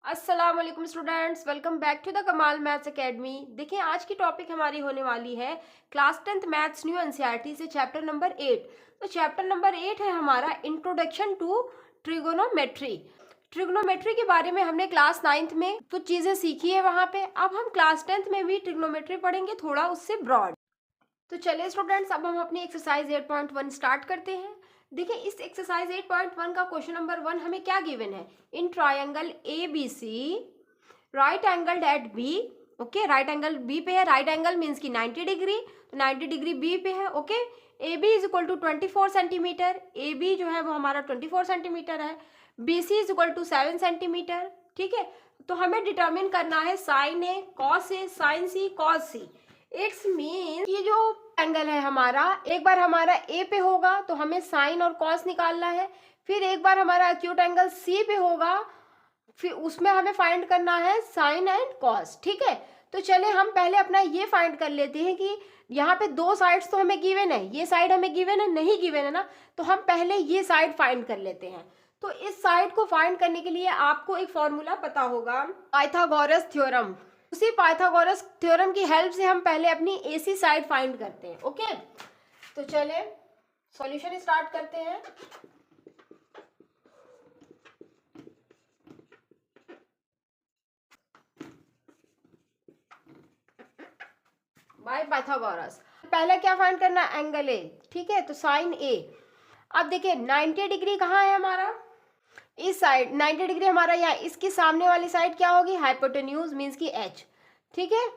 अस्सलाम वालेकुम students, welcome back to the Kamal maths academy. देखिए आज की टॉपिक हमारी होने वाली है class 10th maths new NCERT से चैप्टर नंबर 8। तो चैप्टर नंबर 8 है हमारा इंट्रोडक्शन टू ट्रिगोनोमेट्री। ट्रिग्नोमेट्री के बारे में हमने क्लास 9th में कुछ चीज़ें सीखी है वहाँ पे। अब हम क्लास 10th में भी ट्रिग्नोमेट्री पढ़ेंगे, थोड़ा उससे ब्रॉड। तो चलिए स्टूडेंट्स, अब हम अपनी एक्सरसाइज 8.1 स्टार्ट करते हैं। देखिए इस एक्सरसाइज 8.1 का क्वेश्चन नंबर 1 हमें क्या गिवन है। In triangle A B C right angled at B. Okay, right angle B पे है। राइट एंगल मीन्स की 90 डिग्री, तो 90 डिग्री बी पे है। Okay, A B is equal to 24 centimetre. A B जो है वो हमारा 24 सेंटीमीटर है। B C is equal to 7 centimetre. ठीक है, तो हमें डिटर्मिन करना है sin A cos A sin C cos C. It's mean ये जो एंगल है हमारा, एक बार हमारा ए पे होगा तो हमें साइन और कॉस निकालना है। फिर एक बार हमारा एक्यूट एंगल सी पे होगा, फिर उसमें हमें फाइंड करना है साइन एंड कॉस। ठीक है, तो चले हम पहले अपना ये फाइंड कर लेते हैं कि यहाँ पे दो साइड्स तो हमें गिवन है, ये साइड हमें गिवन है, नहीं गिवन है ना, तो हम पहले ये साइड फाइंड कर लेते हैं। तो इस साइड को फाइंड करने के लिए आपको एक फॉर्मूला पता होगा, पाइथागोरस थ्योरम। उसी पाइथागोरस थ्योरम की हेल्प से हम पहले अपनी एसी साइड फाइंड करते हैं। ओके, तो चले सॉल्यूशन स्टार्ट करते हैं। बाय पाइथागोरस पहले क्या फाइंड करना है, एंगल ए। ठीक है, तो साइन ए। अब देखिए 90 डिग्री कहाँ है हमारा, इस साइड 90 डिग्री हमारा यहाँ, इसकी सामने वाली साइड क्या होगी, हाइपोटेन्यूज मीन्स की एच। ठीक है,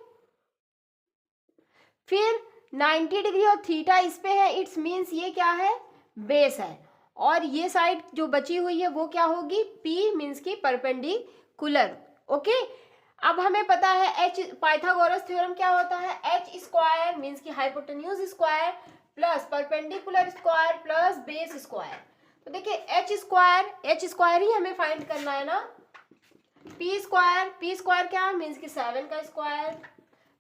फिर 90 डिग्री और थीटा इस पे है, इट्स मीन्स ये क्या है, बेस है। और ये साइड जो बची हुई है वो क्या होगी, पी मीन्स की परपेंडिकुलर। ओके, अब हमें पता है एच, पाइथागोरस थ्योरम क्या होता है, एच स्क्वायर मीन्स की hypotenuse square plus perpendicular square plus base square. तो देखिए एच स्क्वायर ही हमें फाइंड करना है ना। पी स्क्वायर क्या मीन्स की 7 का स्क्वायर।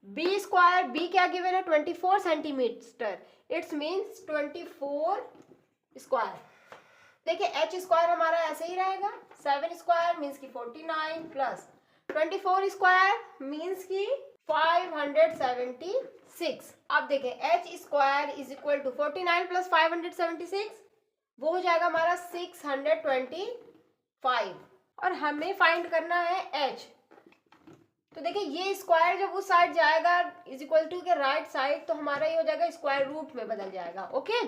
बी स्क्वायर, बी क्या गिवन है 24 सेंटीमीटर, इट्स मीन्स 24 स्क्वायर। देखिए एच स्क्वायर हमारा ऐसे ही रहेगा, 7 स्क्वायर मीन्स की 49 प्लस 24 स्क्वायर मीन्स की 576। अब देखिए H square is equal to 49 plus 576, वो हो जाएगा हमारा 625। और हमें फाइंड करना है एच। तो देखिए ये स्क्वायर जब उस साइड जाएगा इज इक्वल टू के राइट साइड, तो हमारा ये हो जाएगा स्क्वायर रूट में बदल जाएगा। ओके,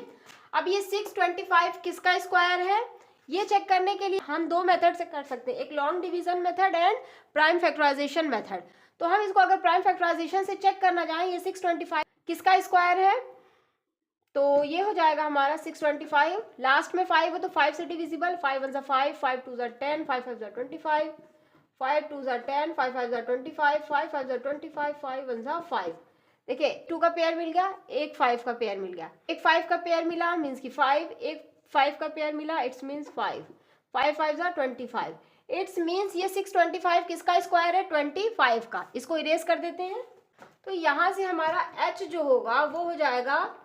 अब ये 625 किसका स्क्वायर है, ये चेक करने के लिए हम दो मेथड से कर सकते हैं, एक long division method and prime factorisation method. तो हम इसको अगर प्राइम फैक्टराइजेशन से चेक करना चाहें, ये 625 किसका स्क्वायर है, तो ये हो जाएगा हमारा 625। लास्ट में 5 है तो 5 से डिविजिबल, 5 1 5, 5 2 10, 5 5 25, 5 2 10, 5 5 25, 5 5 25, 5 1 5। देखिए 2 का पेयर मिल गया, एक 5 का पेयर मिल गया, एक 5 का पेयर मिला मीन्स की 5, एक 5 का पेयर मिला इट्स मीन्स 5, 5 5 25। इट्स मीन्स ये 625 किसका स्क्वायर है, 25 का। इसको इरेज कर देते हैं, तो यहाँ से हमारा h जो होगा वो हो जाएगा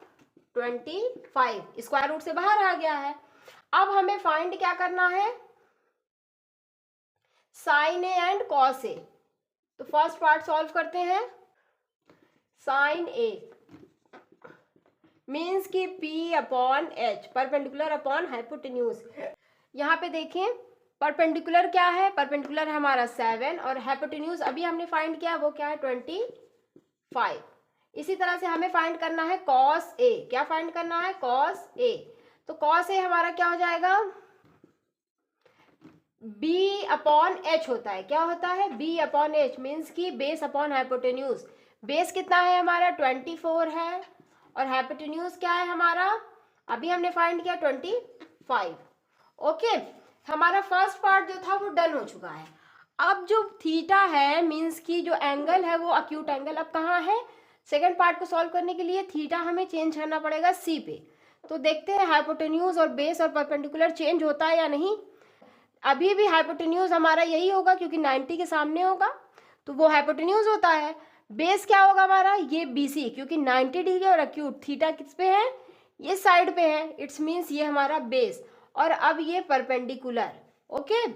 25, स्क्वायर रूट से बाहर आ गया है। अब हमें फाइंड क्या करना है, sin A and cos A. तो फर्स्ट पार्ट सॉल्व करते हैं। साइन ए मीन्स की P upon H, perpendicular upon hypotenuse. यहाँ पे देखें परपेंडिकुलर क्या है, परपेंडिकुलर है हमारा 7 और हाइपोटेन्यूज अभी हमने फाइंड किया वो क्या है 25। इसी तरह से हमें फाइंड करना है कॉस ए। क्या फाइंड करना है, कॉस ए। तो कॉस ए हमारा क्या हो जाएगा, बी अपॉन एच होता है। क्या होता है, बी अपॉन एच मीन्स की बेस अपॉन हाइपोटेन्यूज। बेस कितना है हमारा 24 है और हाइपोटेन्यूज क्या है हमारा, अभी हमने फाइंड किया 25। ओके, हमारा फर्स्ट पार्ट जो था वो डन हो चुका है। अब जो थीटा है मीन्स की जो एंगल है वो अक्यूट एंगल अब कहाँ है, सेकेंड पार्ट को सॉल्व करने के लिए थीटा हमें चेंज करना पड़ेगा सी पे। तो देखते हैं हाइपोटेन्यूज और बेस और परपेंडिकुलर चेंज होता है या नहीं। अभी भी हाइपोटेन्यूज हमारा यही होगा क्योंकि 90 के सामने होगा तो वो हाइपोटेन्यूज होता है। बेस क्या होगा हमारा, ये BC, क्योंकि 90 डिग्री और अक्यूट थीटा किस पे है, ये साइड पे है, इट्स मीन्स ये हमारा बेस। और अब ये परपेंडिकुलर। ओके,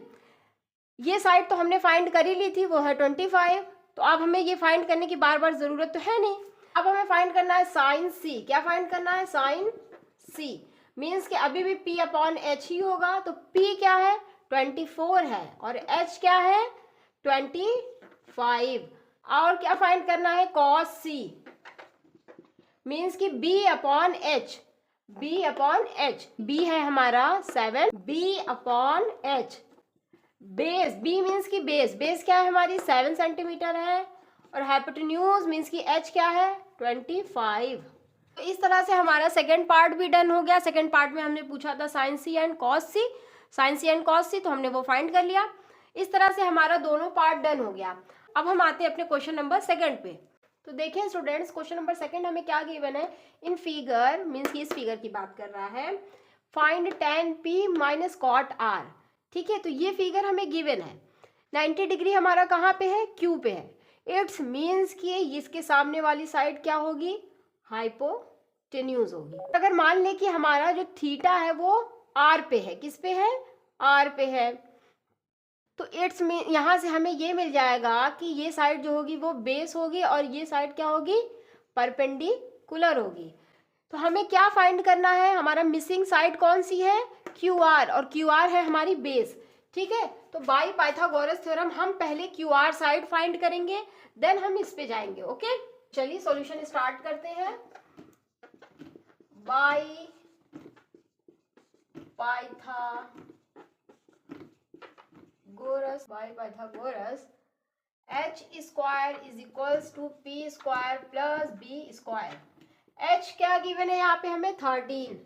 ये साइड तो हमने फाइंड कर ही ली थी, वो है 25। तो अब हमें ये फाइंड करने की बार बार ज़रूरत तो है नहीं। अब हमें फाइंड करना है साइन सी। क्या फाइंड करना है? साइन सी। मीन्स कि अभी भी P अपॉन एच ही होगा। तो P क्या है? 24 है और H क्या है? 25। और क्या फाइंड करना है? कॉस सी। मीन्स कि B upon H. B upon H, B है हमारा 7, B upon H. Base, B means की बेस, बेस क्या है हमारी? 7 सेंटीमीटर है। और हाइपोटेन्यूज मीन्स की H क्या है? 25। तो इस तरह से हमारा सेकेंड पार्ट भी डन हो गया। सेकेंड पार्ट में हमने पूछा था sine C and cos C, sine C and cos C, तो हमने वो फाइंड कर लिया। इस तरह से हमारा दोनों पार्ट डन हो गया। अब हम आते हैं अपने क्वेश्चन नंबर सेकेंड पे। तो देखिए स्टूडेंट्स, क्वेश्चन नंबर सेकेंड हमें क्या गिवन है? इन फिगर, मीन्स की इस फिगर की बात कर रहा है, find tan p minus cot r। ठीक है, तो ये फिगर हमें गिवन है। 90 डिग्री हमारा कहाँ पे है? क्यू पे है। इट्स मीन्स कि इसके सामने वाली साइड क्या होगी? हाइपोटेन्यूज होगी। अगर मान ले कि हमारा जो थीटा है वो आर पे है, किस पे है? आर पे है, तो इट्स मीन यहाँ से हमें ये मिल जाएगा कि ये साइड जो होगी वो बेस होगी और ये साइड क्या होगी? परपेंडिकुलर होगी। तो हमें क्या फाइंड करना है? हमारा मिसिंग साइड कौन सी है? क्यू आर, और क्यू आर है हमारी बेस। ठीक है, तो बाय पाइथागोरस थ्योरम हम पहले क्यू आर साइड फाइंड करेंगे, देन हम इस पे जाएंगे। ओके, चलिए सॉल्यूशन स्टार्ट करते हैं। By Pythagoras h square is equals to p square plus b square. h क्या गिवन है यहाँ पे हमें? 13,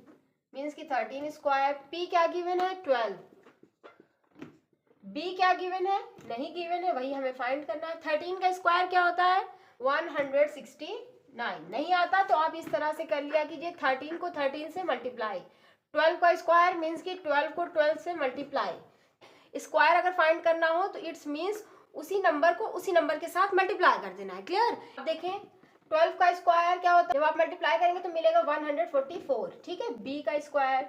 मीन्स की 13 स्क्वायर। p क्या गिवन है? 12। b क्या गिवन है? नहीं गिवन है, वही हमें फाइंड करना है। 13 का स्क्वायर क्या होता है? 169। नहीं आता तो आप इस तरह से कर लिया कीजिए, 13 को 13 से मल्टीप्लाई। 12 का स्क्वायर मीन्स की 12 को 12 से मल्टीप्लाई। स्क्वायर अगर फाइंड करना हो तो इट्स मीन्स उसी नंबर को उसी नंबर के साथ मल्टीप्लाई कर देना है। क्लियर? अब देखें 12 का स्क्वायर क्या होता है? जब आप मल्टीप्लाई करेंगे तो मिलेगा 144। ठीक है, b का स्क्वायर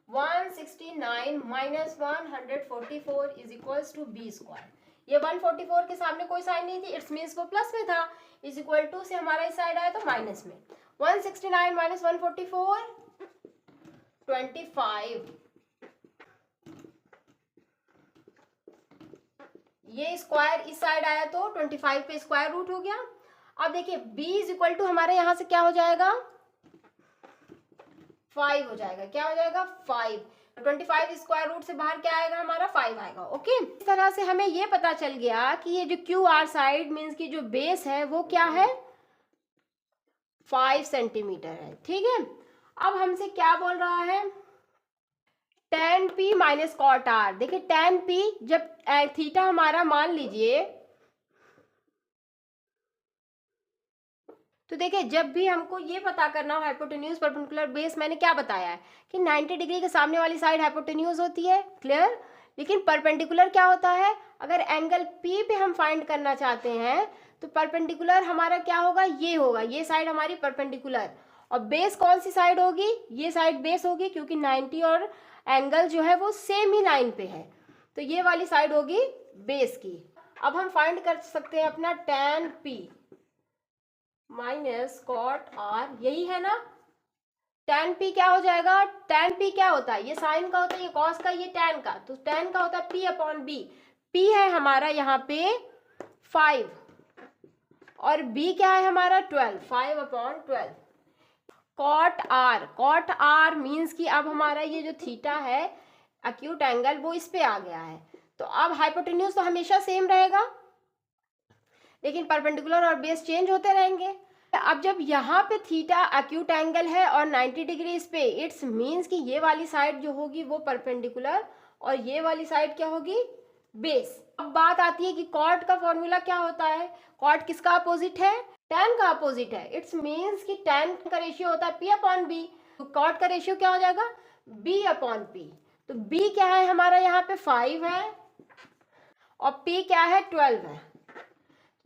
169 माइनस 144 is equals to b square. ये 144 के सामने कोई साइन नहीं थी, इट्स मीन्स वो प्लस में था। इज इक्वल टू से हमारा इस साइड आया तो माइनस में। 169 माइनस 144 25। ये स्क्वायर इस साइड आया तो 25 पे स्क्वायर रूट हो गया। अब देखिए b इज इक्वल टू हमारे यहां से क्या हो जाएगा? 5 हो जाएगा। क्या हो जाएगा? 5। 25 स्क्वायर रूट से बाहर क्या आएगा? हमारा 5 आएगा। ओके, इस तरह से हमें ये पता चल गया कि ये जो क्यू आर साइड मीन्स की जो बेस है वो क्या है? 5 सेंटीमीटर है। ठीक है, अब हमसे क्या बोल रहा है? tan p minus cot r। देखिए tan p, जब थीटा हमारा मान लीजिए, तो देखिए जब भी हमको ये पता करना हो हाइपोटेन्यूज परपेंडिकुलर बेस, मैंने क्या बताया है कि 90 डिग्री के सामने वाली साइड हाइपोटेन्यूज होती है। क्लियर? लेकिन परपेंडिकुलर क्या होता है? अगर एंगल P पे हम फाइंड करना चाहते हैं तो परपेंडिकुलर हमारा क्या होगा? ये होगा, ये साइड हमारी परपेंडिकुलर। और बेस कौन सी साइड होगी? ये साइड बेस होगी, क्योंकि 90 और एंगल जो है वो सेम ही लाइन पे है, तो ये वाली साइड होगी बेस की। अब हम फाइंड कर सकते हैं अपना tan p minus cot r, यही है ना? tan p क्या हो जाएगा? tan p क्या होता है? ये साइन का होता है, ये कॉस का, ये tan का, तो tan का होता है p अपॉन b। p है हमारा यहाँ पे 5 और b क्या है हमारा? 12, 5 अपॉन 12। कॉट r मीन्स कि अब हमारा ये जो थीटा है एक्यूट एंगल वो इस पे आ गया है। तो अब हाइपोटेन्यूज तो हमेशा सेम रहेगा, लेकिन परपेंडिकुलर और बेस चेंज होते रहेंगे। अब जब यहाँ पे थीटा एक्यूट एंगल है और 90 डिग्री इस पे, इट्स मीन्स कि ये वाली साइड जो होगी वो परपेंडिकुलर और ये वाली साइड क्या होगी? बेस। अब बात आती है कि कॉट का फॉर्मूला क्या होता है? कॉट किसका अपोजिट है? tan का अपोजिट है। इट्स मीन्स कि tan का रेशियो होता है p अपॉन b, तो कॉट का रेशियो क्या हो जाएगा? b upon p। तो b क्या है हमारा यहाँ पे? 5 है और p क्या है? 12 है।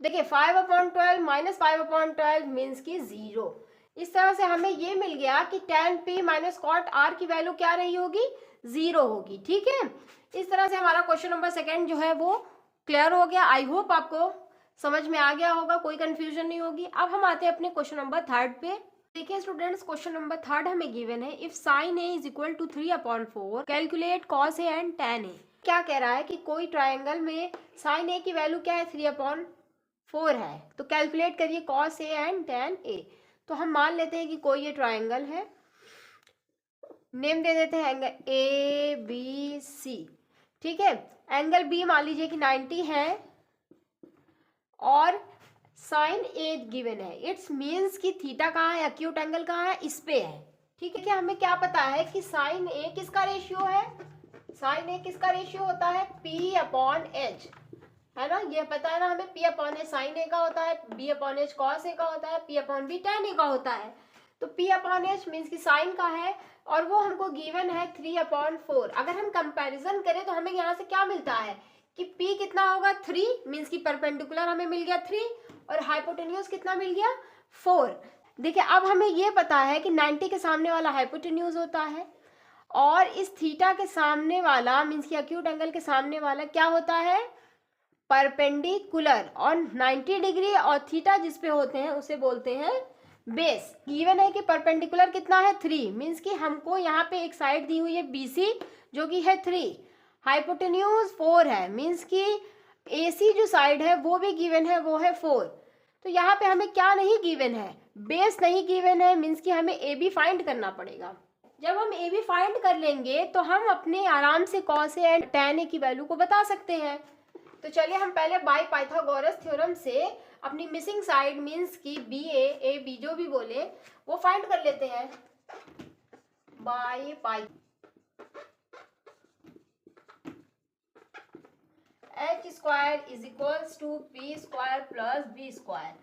देखिए 5 अपॉन 12 माइनस 5 अपॉन 12 मीन्स की 0। इस तरह से हमें ये मिल गया कि tan p minus cot r की वैल्यू क्या रही होगी? 0 होगी। ठीक है, इस तरह से हमारा क्वेश्चन नंबर सेकंड जो है वो क्लियर हो गया। आई होप आपको समझ में आ गया होगा, कोई कंफ्यूजन नहीं होगी। अब हम आते हैं अपने क्वेश्चन नंबर थर्ड पे। देखिए स्टूडेंट्स, क्वेश्चन नंबर थर्ड हमें गिवन है, if sin A is equal to 3/4 calculate cos A and tan A. क्या कह रहा है कि कोई ट्राइंगल में साइन ए की वैल्यू क्या है, 3/4 है, तो कैलकुलेट करिए कॉस ए एंड tan ए। तो हम मान लेते हैं कि कोई ये ट्राइंगल है, नेम दे देते हैं एंगल ए बी सी। ठीक है, एंगल बी मान लीजिए कि 90 है और साइन ए गिवन है। इट्स मीन्स कि थीटा कहाँ है, एक्यूट एंगल कहाँ है, इस पे है। ठीक है, हमें क्या पता है कि साइन ए किसका रेशियो है, साइन ए किसका रेशियो होता है, P/H, है ना, ये पता है ना हमें। P/H साइन ए का होता है, B/H कॉस ए का होता है, P/B tan ए का होता है। तो P/H मीन्स कि साइन का है और वो हमको गिवन है 3/4। अगर हम कंपैरिजन करें तो हमें यहाँ से क्या मिलता है कि P कितना होगा, 3 मीन्स कि परपेंडिकुलर हमें मिल गया 3 और हाइपोटेन्यूज कितना मिल गया, 4। देखिए अब हमें ये पता है कि 90 के सामने वाला हाइपोटेन्यूज होता है और इस थीटा के सामने वाला मीन्स कि एक्यूट एंगल के सामने वाला क्या होता है, परपेंडिकुलर, और 90 डिग्री और थीटा जिसपे होते हैं उसे बोलते हैं बेस। गिवन है कि परपेंडिकुलर कितना है, 3 मीन्स कि हमको यहाँ पे एक साइड दी हुई है BC जो कि है 3, हाइपोटेन्यूज 4 है, मीन्स कि AC जो साइड है वो भी गिवन है, वो है 4। तो यहाँ पे हमें क्या नहीं गिवन है, बेस नहीं गिवन है, मीन्स कि हमें AB फाइंड करना पड़ेगा। जब हम AB फाइंड कर लेंगे तो हम अपने आराम से कॉस ए एंड tan ए की वैल्यू को बता सकते हैं। तो चलिए हम पहले बाय पाइथागोरस थ्योरम से अपनी मिसिंग साइड मीन्स की ए बी जो भी बोले वो फाइंड कर लेते हैं। By pi h square is equals to p square plus b square.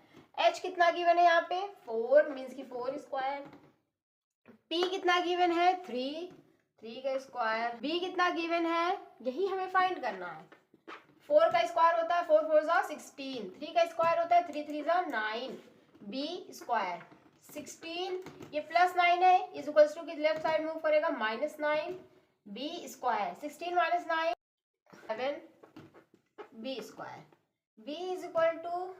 h कितना गिवन है यहाँ पे, 4 मीन्स की 4 स्क्वायर। p कितना गिवन है, 3 का स्क्वायर। b कितना गिवन है, यही हमें फाइंड करना है। 4 का स्क्वायर होता है 4 4 16, 3 का स्क्वायर होता है 3 3 9, b स्क्वायर 16, ये प्लस 9 है, इज इक्वल्स टू की लेफ्ट साइड मूव करेगा -9, b square 16 - 9 7, b square. b is equal to,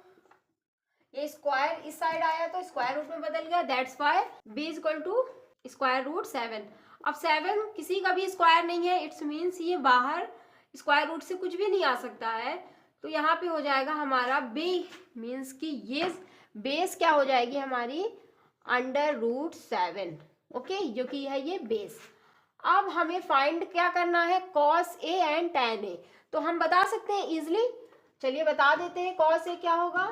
ये स्क्वायर इस साइड आया तो स्क्वायर रूट में बदल गया, that's why b is equal to square root 7। अब 7 किसी का भी स्क्वायर नहीं है, इट्स मीन्स ये बाहर स्क्वायर रूट से कुछ भी नहीं आ सकता है। तो यहाँ पे हो जाएगा हमारा b मीन्स कि ये बेस क्या हो जाएगी हमारी, √7। ओके, जो कि है ये बेस। अब हमें फाइंड क्या करना है, कॉस ए एंड tan ए। तो हम बता सकते हैं इजिली, चलिए बता देते हैं। कॉस ए क्या होगा,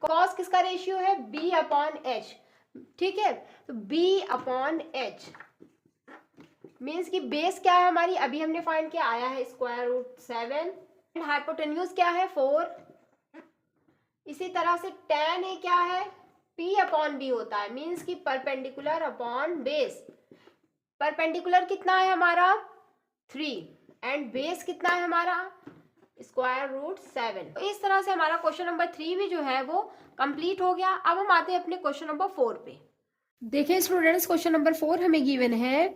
कॉस किसका रेशियो है, B/H। ठीक है, तो B/H मीन्स कि बेस क्या है हमारी, अभी हमने फाइंड किया, आया है √7, हाइपोटेन्यूज क्या है 4। इसी तरह से tan ए क्या है, P/B होता है, मीन्स कि परपेंडिकुलर अपॉन बेस। परपेंडिकुलर कितना है हमारा 3 एंड बेस कितना है हमारा √7। तो इस तरह से हमारा क्वेश्चन नंबर 3 भी जो है वो कंप्लीट हो गया। अब हम आते हैं अपने क्वेश्चन नंबर 4 पे। देखिए स्टूडेंट्स, क्वेश्चन नंबर 4 हमें गिवन है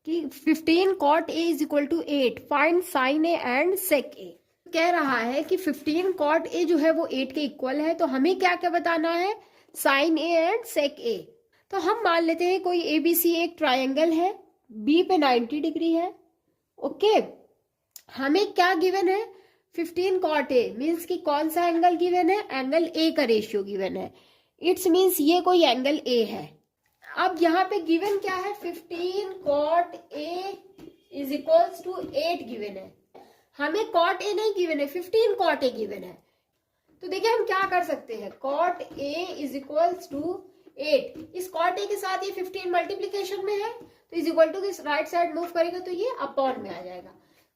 कि 15 cot A is equal to 8, find sine A and sec A. कह रहा है कि 15 cot A जो है वो 8 के इक्वल है, तो हमें क्या क्या बताना है, साइन ए एंड सेक ए। तो हम मान लेते हैं कोई ABC एक ट्राइंगल है, B पे 90 डिग्री है। ओके, हमें क्या गिवन है, 15 cot A मीन्स कि कौन सा एंगल गिवन है, एंगल A का रेशियो गिवन है। इट्स मीन्स ये कोई एंगल A है। अब यहाँ पे गिवन क्या है, 15 cot A is equals to 8 given है। हमें cot A नहीं गिवन है, 15 cot A गिवन है। तो देखिए हम क्या कर सकते हैं, cot A is equals to 8, इस cot A के साथ ये 15 मल्टीप्लीकेशन में है, तो is equal to right side move करेगा तो ये अपॉन में आ जाएगा।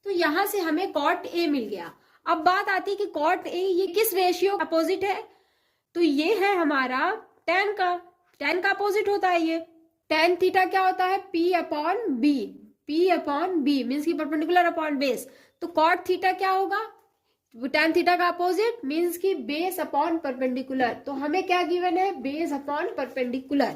तो यहाँ से हमें cot A मिल गया। अब बात आती है कि cot A ये किस रेशियो अपोजिट है, तो ये है हमारा tan का अपोजिट होता है ये। tan थीटा क्या होता है, P/B मीन्स की परपेंडिकुलर अपॉन बेस। तो cot थीटा क्या होगा, tan थीटा का अपोजिट मीन्स की बेस अपॉन परपेंडिकुलर। तो हमें क्या गिवन है, बेस अपॉन परपेंडिकुलर।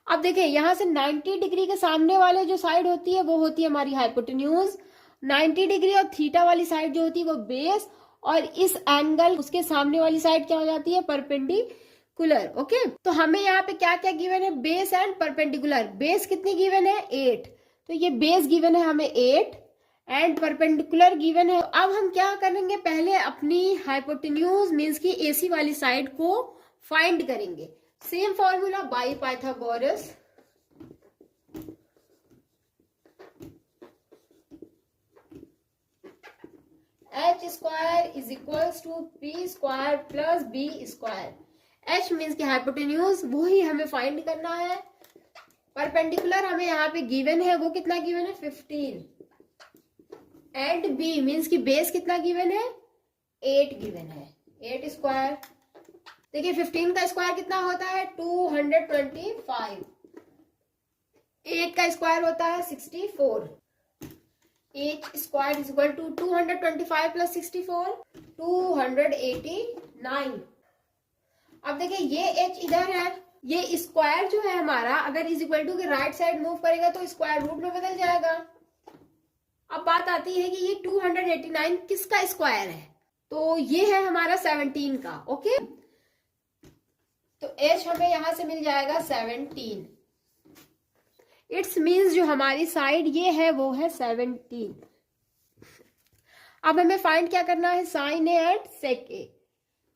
अब देखिए यहाँ से 90 डिग्री के सामने वाले जो साइड होती है वो होती है हमारी हाइपोटेन्यूज, 90 डिग्री और थीटा वाली साइड जो होती है वो बेस, और इस एंगल उसके सामने वाली साइड क्या हो जाती है, परपेंडिकुलर। ओके, तो हमें यहाँ पे क्या क्या गिवन है, बेस एंड परपेंडिकुलर। बेस कितनी गिवन है, 8, तो ये बेस गिवन है हमें 8 एंड परपेंडिकुलर गिवन है। अब हम क्या करेंगे, पहले अपनी हाइपोटेन्यूज मीन्स की एसी वाली साइड को फाइंड करेंगे। Same formula by Pythagoras. h square is equals to p square plus b square. h means की हाइपोटेन्यूज, वो ही हमें फाइंड करना है। परपेंडिकुलर हमें यहाँ पे गिवन है, वो कितना गिवन है, 15 एंड b मीन्स की बेस कितना गिवन है, 8 गिवन है, 8 स्क्वायर। देखिए 15 का स्क्वायर कितना होता है, 225, 8 का स्क्वायर होता है 64। h square is equal to 225 plus 64, 289। अब देखिए ये h इधर है, ये स्क्वायर जो है हमारा अगर इज इक्वल टू के राइट साइड मूव करेगा तो स्क्वायर रूट में बदल जाएगा। अब बात आती है कि ये 289 किसका स्क्वायर है, तो ये है हमारा 17 का। ओके, तो h हमें यहां से मिल जाएगा 17। इट्स मीन्स जो हमारी साइड ये है वो है 17। अब हमें फाइंड क्या करना है, साइन ए एंड सेक ए।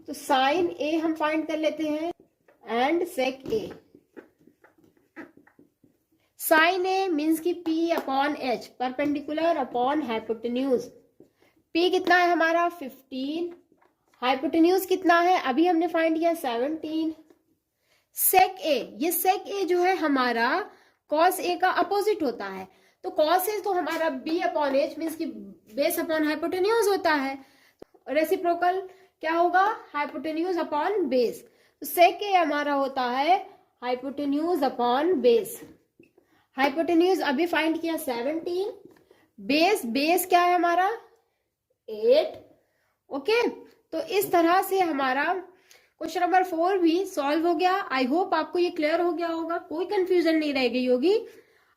तो साइन ए हम फाइंड कर लेते हैं and sec A. Sine A means की p upon H, perpendicular upon hypotenuse. p कितना है हमारा 15, हाइपोटेन्यूज कितना है अभी हमने फाइंड किया 17। सेक ए, ये सेक ए जो है हमारा कॉस ए का अपोजिट होता है, तो कॉस ए तो हमारा b अपॉन एच मीन्स की बेस अपॉन हाइपोटेन्यूज होता है। रेसिप्रोकल क्या होगा, हाइपोटेन्यूज अपॉन बेस। तो सेक ए हमारा होता है हाइपोटेन्यूज अपॉन बेस। हाइपोटेन्यूज अभी फाइंड किया 17, बेस क्या है हमारा 8। ओके, तो इस तरह से हमारा क्वेश्चन नंबर 4 भी सॉल्व हो गया। आई होप आपको ये क्लियर हो गया होगा, कोई कंफ्यूजन नहीं रह गई होगी।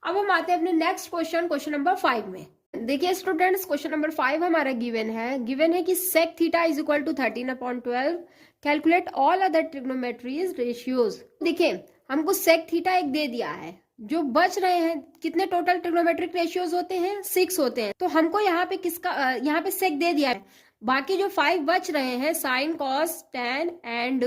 अब हम आते हैं अपने नेक्स्ट क्वेश्चन नंबर 5 में। देखिए स्टूडेंट्स, क्वेश्चन नंबर 5 हमारा गिवन है कि sec theta is equal to 13/12, calculate all other trigonometries ratios. देखिए हमको सेक थीटा एक दे दिया है, जो बच रहे हैं कितने टोटल ट्रिग्नोमेट्रिक रेशियोज होते हैं, 6 होते हैं। तो हमको यहाँ पे यहाँ पे सेक दे दिया है, बाकी जो 5 बच रहे हैं sine cos tan and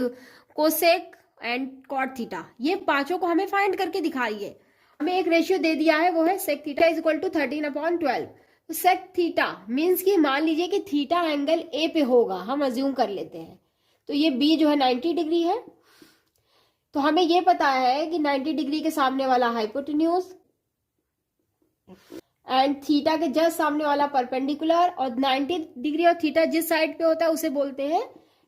cosec and cot theta, ये पांचों को हमें फाइंड करके दिखाइए। हमें एक रेशियो दे दिया है, वो है sec theta is equal to 13/12। तो सेक थीटा मीन्स की मान लीजिए कि थीटा एंगल ए पे होगा, हम अज्यूम कर लेते हैं। तो ये बी जो है 90 डिग्री है, तो हमें ये पता है कि 90 डिग्री के सामने वाला हाइपोटेन्यूज एंड थीटा के जस्ट सामने वाला परपेंडिकुलर, और 90 डिग्री और थीटा जिस साइड पे होता है उसे बोलते हैं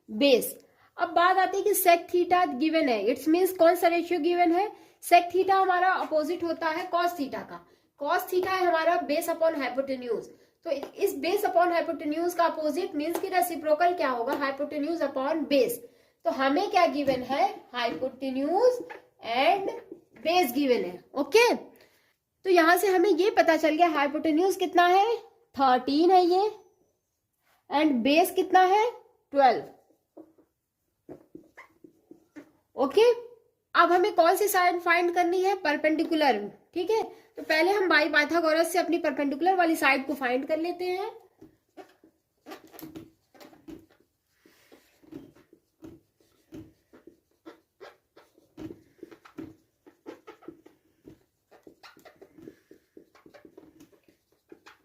बेस। अब बात आती है कि सेक थीटा गिवन है, इट्स मीन्स कौन सा रेशियो गिवन है, सेक थीटा हमारा अपोजिट होता है कॉस थीटा का। कॉस थीटा है हमारा बेस अपॉन हाइपोटेन्यूज, तो इस बेस अपॉन हाइपोटेन्यूज का अपोजिट मीन्स की रेसिप्रोकल क्या होगा, हाइपोटेन्यूज अपॉन बेस। तो हमें क्या गिवन है, हाइपोटेन्यूज एंड बेस गिवन है। ओके, तो यहां से हमें ये पता चल गया हाइपोटेन्यूज कितना है 13 है ये, एंड बेस कितना है 12। ओके, अब हमें कौन सी साइड फाइंड करनी है, परपेंडिकुलर। ठीक है, तो पहले हम बाई पाइथागोरस से अपनी परपेंडिकुलर वाली साइड को फाइंड कर लेते हैं।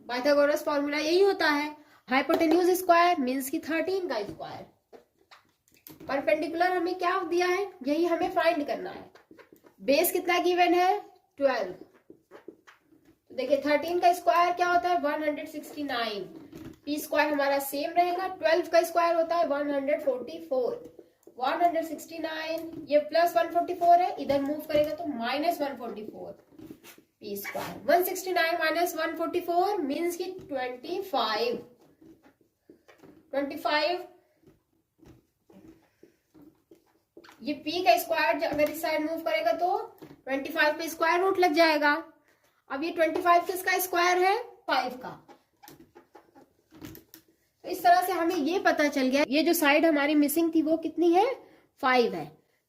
पाइथागोरस फॉर्मूला यही होता है, हाइपोटेन्यूज स्क्वायर मीन्स की 13 का स्क्वायर। परपेंडिकुलर हमें क्या दिया है, यही हमें फाइंड करना है। बेस कितना गिवन है 12, तो देखिए 13 का स्क्वायर क्या होता है 169, पी स्क्वायर हमारा सेम रहेगा। 12 का स्क्वायर होता है 144, 169 ये प्लस 144 है, इधर मूव करेगा तो माइनस 144 पी स्क्वायर। 169 माइनस 144 मीन्स की 25। 25, ये p का स्क्वायर अगर इस साइड मूव करेगा तो 25 पे स्क्वायर रूट लग जाएगा। अब ये 25 किसका स्क्वायर है? 5 का। तो इस तरह से हमें ये पता चल गया ये जो साइड हमारी मिसिंग थी वो कितनी है? 5 है।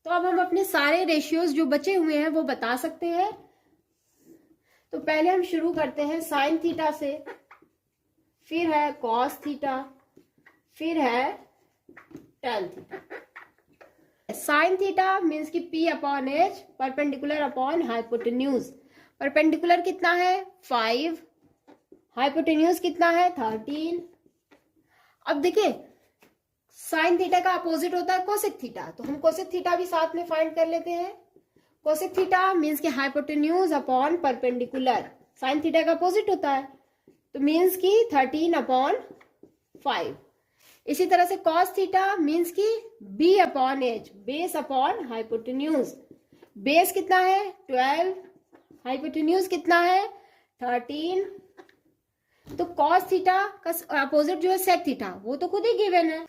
तो अब हम अपने सारे रेशियोज जो बचे हुए हैं वो बता सकते हैं। तो पहले हम शुरू करते हैं साइन थीटा से, फिर है कॉस थीटा, फिर है tan theta. Sine theta means की p upon H perpendicular upon hypotenuse. Perpendicular कितना है? 5, हाइपोटेन्यूज कितना है? 13। अब देखिए साइन थीटा का अपोजिट होता है कोसेक थीटा, तो हम कोसेक थीटा भी साथ में फाइंड कर लेते हैं। कोसेक थीटा मीन्स की hypotenuse upon perpendicular, sine theta का अपोजिट होता है, तो मीन्स की 13 अपॉन 5। इसी तरह से कॉस थीटा मीन्स की b upon H, base upon hypotenuse. Base कितना है? 12, हाइपोटेन्यूज कितना है? 13। तो कॉस थीटा का अपोजिट जो है सेक थीटा, वो तो खुद ही गिवन है,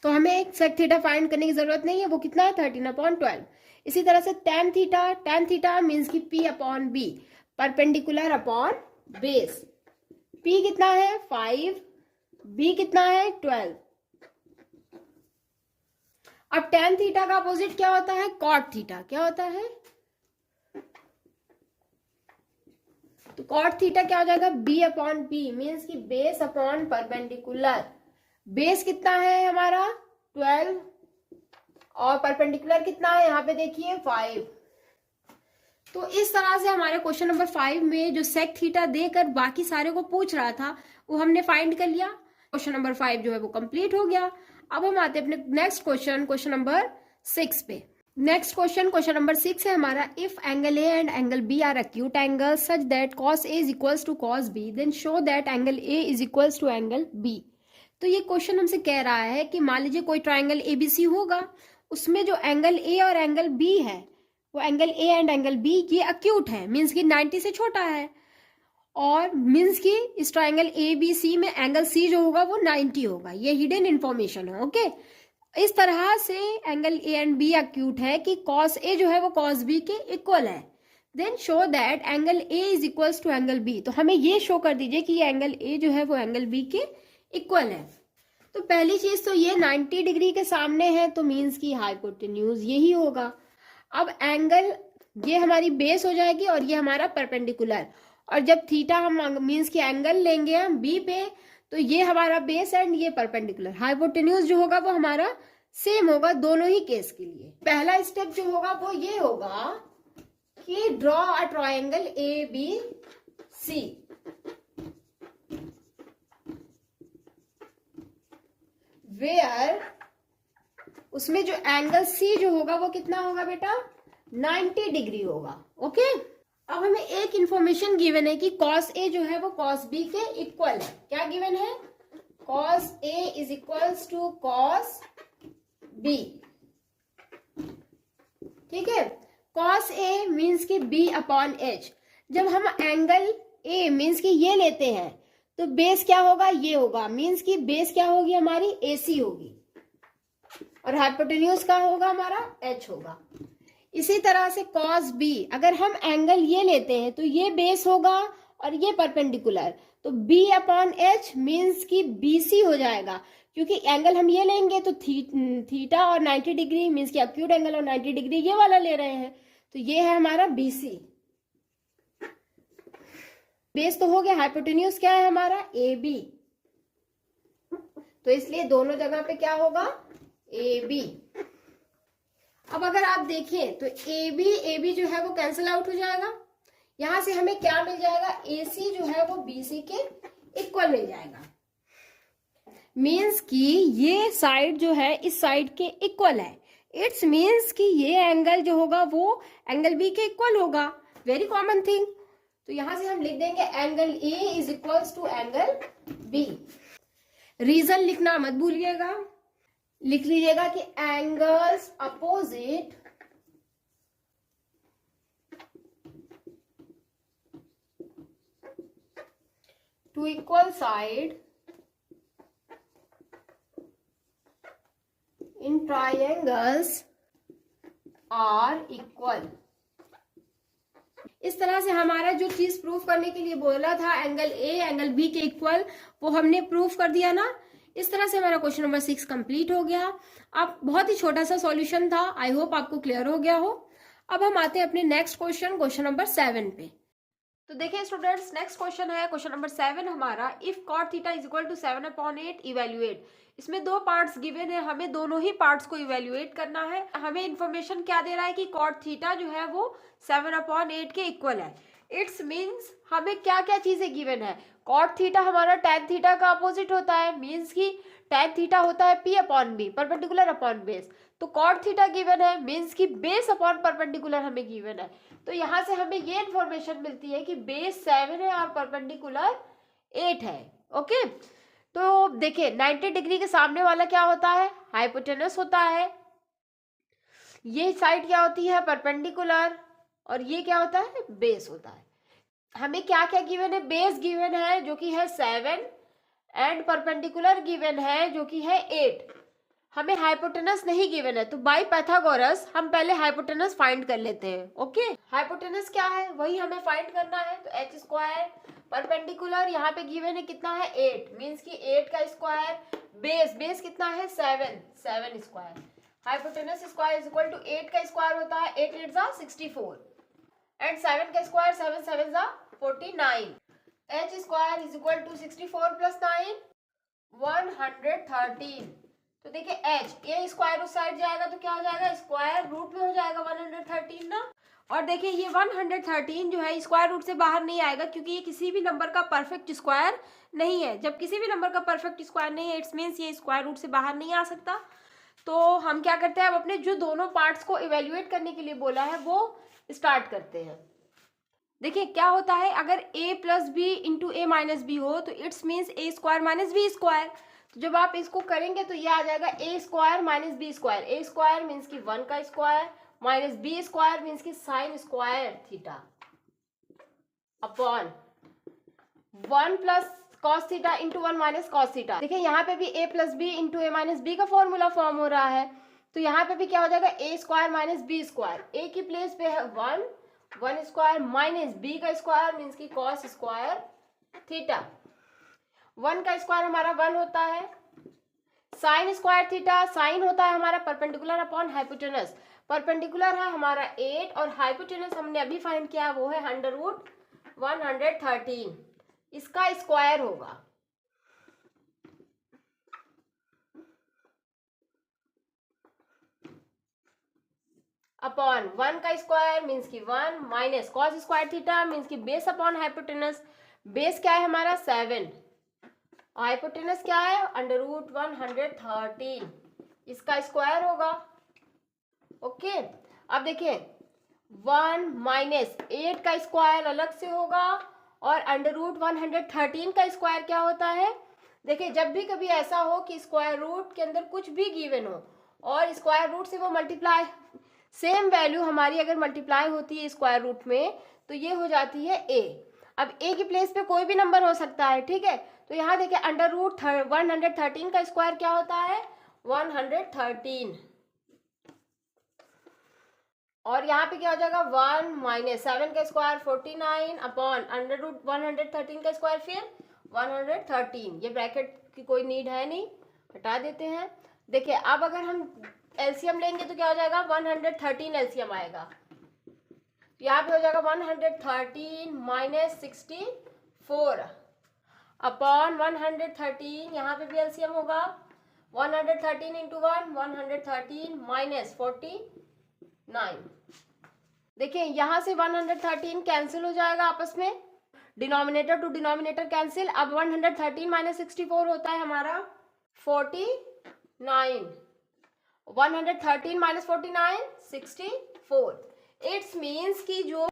तो हमें एक सेक थीटा फाइंड करने की जरूरत नहीं है, वो कितना है? 13 अपॉन 12। इसी तरह से tan theta, tan theta means की p upon b, perpendicular upon base. p कितना है? 5, b कितना है? 12। अब टेन थीटा का अपोजिट क्या होता है? Cot theta. क्या होता है? तो कॉट थीटा क्या हो जाएगा? b अपॉन p मीन्स की बेस अपॉन परपेंडिकुलर। बेस कितना है हमारा? 12 और परपेंडिकुलर कितना है? यहाँ पे देखिए 5। तो इस तरह से हमारे क्वेश्चन नंबर 5 में जो सेक थीटा देकर बाकी सारे को पूछ रहा था वो हमने फाइंड कर लिया। क्वेश्चन नंबर 5 जो है वो कंप्लीट हो गया। अब हम आते हैं अपने नेक्स्ट क्वेश्चन, क्वेश्चन नंबर 6 पे। नेक्स्ट क्वेश्चन नंबर 6 है हमारा, if angle A and angle B are acute angle such that cos A is equals to cos B, then show that angle A is equals to angle B. तो ये question हमसे कह रहा है कि मान लीजिए कोई ट्राइंगल एबीसी होगा, उसमें जो एंगल ए और एंगल बी है वो angle A and angle B ये अक्यूट है, मीन्स की 90 से छोटा है, और मीन्स की इस ट्राइंगल ए बी सी में एंगल सी जो होगा वो 90 होगा। ये हिडन इंफॉर्मेशन है। ओके, इस तरह से angle A and B acute है कि कॉस ए जो है वो कॉस बी के इक्वल है। Then show that angle A is equals to angle B. तो हमें ये शो कर दीजिए कि ये एंगल ए जो है वो एंगल बी के इक्वल है। तो पहली चीज तो ये 90 डिग्री के सामने है, तो मीन्स की हाइपोटेन्यूज यही होगा। अब एंगल ये हमारी बेस हो जाएगी और ये हमारा परपेंडिकुलर, और जब थीटा हम मीन्स की एंगल लेंगे हम बी पे, तो ये हमारा बेस एंड ये परपेंडिकुलर। हाइपोटेन्यूज जो होगा वो हमारा सेम होगा दोनों ही केस के लिए। पहला स्टेप जो होगा वो ये होगा कि draw a triangle A B C. Where उसमें जो एंगल सी जो होगा वो कितना होगा बेटा? 90 डिग्री होगा। ओके, अब हमें एक इंफॉर्मेशन गिवन है कि कॉस ए जो है वो कॉस बी के इक्वल है। क्या गिवन है? Cos A is equals to cos B. ठीक है, कॉस ए मीन्स की बी अपॉन एच। जब हम एंगल ए मीन्स की ये लेते हैं तो बेस क्या होगा? ये होगा, मीन्स की बेस क्या होगी हमारी? एसी होगी, और हाइपोटेन्यूज का होगा हमारा एच होगा। इसी तरह से कॉस बी, अगर हम एंगल ये लेते हैं तो ये बेस होगा और ये परपेंडिकुलर, तो बी अपॉन एच मीन्स की बीसी हो जाएगा, क्योंकि एंगल हम ये लेंगे तो थीटा और 90 डिग्री मीन्स की एक्यूट एंगल और 90 डिग्री ये वाला ले रहे हैं, तो ये है हमारा बीसी। बेस तो हो गया, हाइपोटेन्यूज क्या है हमारा? ए बी, तो इसलिए दोनों जगह पे क्या होगा? A B. अब अगर आप देखें तो ए बी जो है वो कैंसिल आउट हो जाएगा। यहां से हमें क्या मिल जाएगा? ए सी जो है वो बी सी के इक्वल मिल जाएगा, मीन्स कि ये साइड जो है इस साइड के इक्वल है। इट्स मीन्स कि ये एंगल जो होगा वो एंगल बी के इक्वल होगा। Very common thing. तो यहां से हम लिख देंगे angle A is equals to angle B. Reason लिखना मत भूलिएगा, लिख लीजिएगा कि angles opposite to equal side in triangles are equal. इस तरह से हमारा जो चीज प्रूफ करने के लिए बोला था एंगल ए एंगल बी के इक्वल, वो हमने प्रूफ कर दिया ना। इस तरह से हमारा क्वेश्चन नंबर 6 कंप्लीट हो गया। अब बहुत ही छोटा सा सॉल्यूशन था, आई होप आपको क्लियर हो गया हो। अब हम आते हैं अपने नेक्स्ट क्वेश्चन नंबर 7 पे। तो देखिए स्टूडेंट्स, नेक्स्ट क्वेश्चन है क्वेश्चन नंबर 7 हमारा, if cot theta is equal to 7/8 evaluate. इसमें दो पार्ट्स गिवन है, हमें दोनों ही पार्ट्स को इवेल्युएट करना है। हमें इंफॉर्मेशन क्या दे रहा है कि cot थीटा जो है वो 7/8 के इक्वल है। इट्स मीन्स हमें क्या क्या चीजें गिवन है। cot थीटा हमारा tan थीटा का अपोजिट होता है, मीन्स की tan थीटा होता है P/B, परपेंडिकुलर अपॉन बेस। तो cot थीटा गिवन है, मीन्स की बेस अपॉन परपेंडिकुलर हमें गिवन है। तो यहां से हमें ये इन्फॉर्मेशन मिलती है कि बेस 7 है और परपेंडिकुलर 8 है। ओके, तो देखिए 90 डिग्री के सामने वाला क्या होता है, हाइपोटेनस होता है। ये साइड क्या होती है, परपेंडिकुलर, और ये क्या होता है, बेस होता है। हमें क्या क्या गिवन है, बेस गिवन है जो कि है 7 एंड परपेंडिकुलर गिवन है जो कि है 8। हमें हाइपोटेनस नहीं गिवन है, तो बाय पाइथागोरस हम पहले हाइपोटेनस फाइंड कर लेते हैं। ओके, हाइपोटेनस क्या है वही हमें फाइंड करना है। तो h स्क्वायर परपेंडिकुलर यहाँ पे गिवन है कितना है 8, मींस कि 8 का स्क्वायर, बेस कितना है 7 square, hypotenuse square is equal to 8 का स्क्वायर होता है 8 8 जा 64 एंड 7 का स्क्वायर 7 7 जा 49। h square is equal to 64 plus 9 113। तो देखिए h, ये स्क्वायर उस साइड जाएगा तो क्या हो जाएगा, स्क्वायर रूट में हो जाएगा 113 ना। और देखिए ये 113 जो है स्क्वायर रूट से बाहर नहीं आएगा, क्योंकि ये किसी भी नंबर का परफेक्ट स्क्वायर नहीं है। जब किसी भी नंबर का परफेक्ट स्क्वायर नहीं है, इट्स मीन्स ये स्क्वायर रूट से बाहर नहीं आ सकता। तो हम क्या करते हैं, अब अपने जो दोनों पार्ट्स को इवेल्युएट करने के लिए बोला है वो स्टार्ट करते हैं। देखिए क्या होता है, अगर a plus B into A minus B हो तो it's means A square minus B square. तो जब आप इसको करेंगे तो ये आ जाएगा A square minus B square. A square means की 1 का square minus B square means की sine square theta upon 1 plus cos theta into 1 minus cos theta. देखिए यहाँ पे भी A plus B into A minus B का formula form हो रहा है, तो यहाँ पे भी क्या हो जाएगा A square minus B square. ए की प्लेस पे है 1 स्क्वायर माइनस बी का स्क्वायर मीन्स की कॉस स्क्वायर थीटा। 1 का स्क्वायर हमारा 1 होता है, साइन स्क्वायर थीटा, साइन होता है हमारा परपेंडिकुलर अपॉन हाइपोटेनस। परपेंडिकुलर है हमारा 8 और हाइपोटेनस हमने अभी फाइंड किया वो है अंडर रूट 113। इसका स्क्वायर होगा अपॉन 1 का स्क्वायर मीन्स की 1 minus cos square theta means की बेस अपॉन हाइपोटेनस। बेस क्या है हमारा 7, हाइपोटेनस क्या है अंडर रूट 113, इसका स्क्वायर होगा। ओके, अब देखिए 1 माइनस 8 का स्क्वायर अलग से होगा और अंडर रूट 113 का स्क्वायर क्या होता है। देखिए जब भी कभी ऐसा हो कि स्क्वायर रूट के अंदर कुछ भी गिवन हो और स्क्वायर रूट से वो मल्टीप्लाई, सेम वैल्यू हमारी अगर मल्टीप्लाई होती है स्क्वायर रूट में तो ये हो जाती है a। अब a की प्लेस पे कोई भी नंबर हो सकता है, ठीक है। तो यहाँ देखिए अंडर रूट 113 का स्क्वायर क्या होता है 113, और यहाँ पे क्या हो जाएगा 1 माइनस 7 का स्क्वायर 49 अपॉन अंडर रूट 113 का स्क्वायर फिर 113। ये ब्रैकेट की कोई नीड है नहीं, हटा देते हैं। देखिए अब अगर हम एलसीएम लेंगे तो क्या हो जाएगा 113 एलसीएम आएगा, यहाँ पे हो जाएगा 113 माइनस 64 अपॉन 113, यहाँ पे भी एलसीएम होगा 113 इंटू 1 113 माइनस 49। देखिए यहाँ से 113 कैंसिल हो जाएगा आपस में, डिनोमिनेटर टू डिनोमिनेटर कैंसिल। अब 113 माइनस 64 होता है हमारा 49, 113 माइनस 49 64। इट्स मीन्स की जो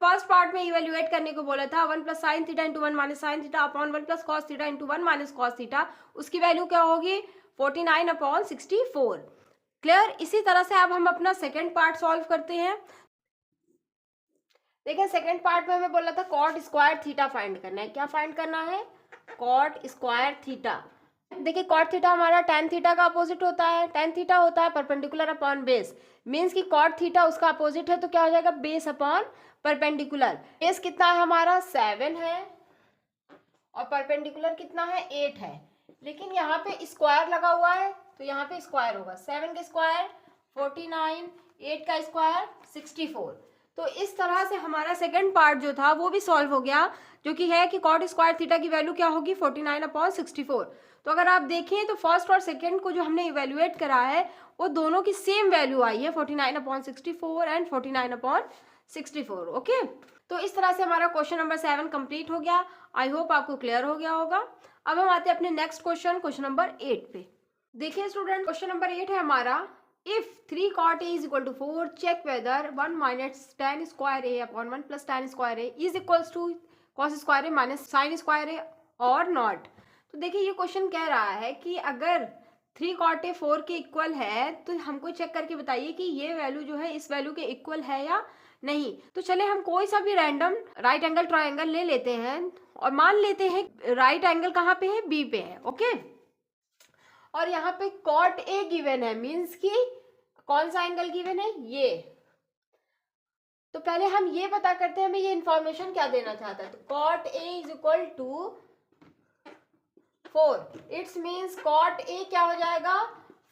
फर्स्ट पार्ट में इवेल्युएट करने को बोला था 1 plus sine theta into 1 minus sine theta upon 1 plus cos theta into 1 minus cos theta, उसकी वैल्यू क्या होगी 49 अपॉन 64। क्लियर। इसी तरह से अब हम अपना सेकेंड पार्ट सॉल्व करते हैं। देखिए सेकेंड पार्ट में हमें बोला था कॉट स्क्वायर थीटा फाइंड करना है। क्या फाइंड करना है, कॉट स्क्वायर थीटा। देखिए कॉट थीटा हमारा टेन थीटा का अपोजिट होता है, टेन थीटा होता है परपेंडिकुलर अपॉन बेस, मीन्स कि कॉट थीटा उसका अपोजिट है, तो क्या हो जाएगा बेस अपॉन परपेंडिकुलर। बेस कितना है हमारा 7 है और परपेंडिकुलर कितना है 8 है, लेकिन यहाँ पे स्क्वायर लगा हुआ है तो यहाँ पे स्क्वायर होगा, 7 का स्क्वायर 49, 8 का स्क्वायर 64। तो इस तरह से हमारा सेकंड पार्ट जो था वो भी सॉल्व हो गया, जो कि है कि कॉट स्क्वायर थीटा की वैल्यू क्या होगी 49/64। तो अगर आप देखें तो फर्स्ट और सेकंड को जो हमने इवेल्युएट करा है वो दोनों की सेम वैल्यू आई है 49/64 एंड 49/64। ओके, तो इस तरह से हमारा क्वेश्चन नंबर 7 कंप्लीट हो गया। आई होप आपको क्लियर हो गया होगा। अब हम आते हैं अपने नेक्स्ट क्वेश्चन नंबर 8 पे। देखिए स्टूडेंट क्वेश्चन नंबर 8 है हमारा, if 3 cot a is equal to 4 check whether 1 minus tan square a upon 1 plus tan square a is equals to cos square a minus sin square a और not. तो देखिए ये question कह रहा है कि अगर 3 cot a 4 के इक्वल है तो हमको चेक करके बताइए कि ये वैल्यू जो है इस वैल्यू के इक्वल है या नहीं। तो चले हम कोई सा भी रैंडम राइट एंगल ट्राइंगल ले लेते हैं और मान लेते हैं राइट एंगल कहाँ पे है बी पे है। ओके, और यहाँ पे कॉट ए गिवन है, मीन्स कि कौन सा एंगल गिवन है ये। तो पहले हम ये पता करते हैं हमें ये इंफॉर्मेशन क्या देना चाहता है। तो cot A is equal to 4, it's means cot A क्या हो जाएगा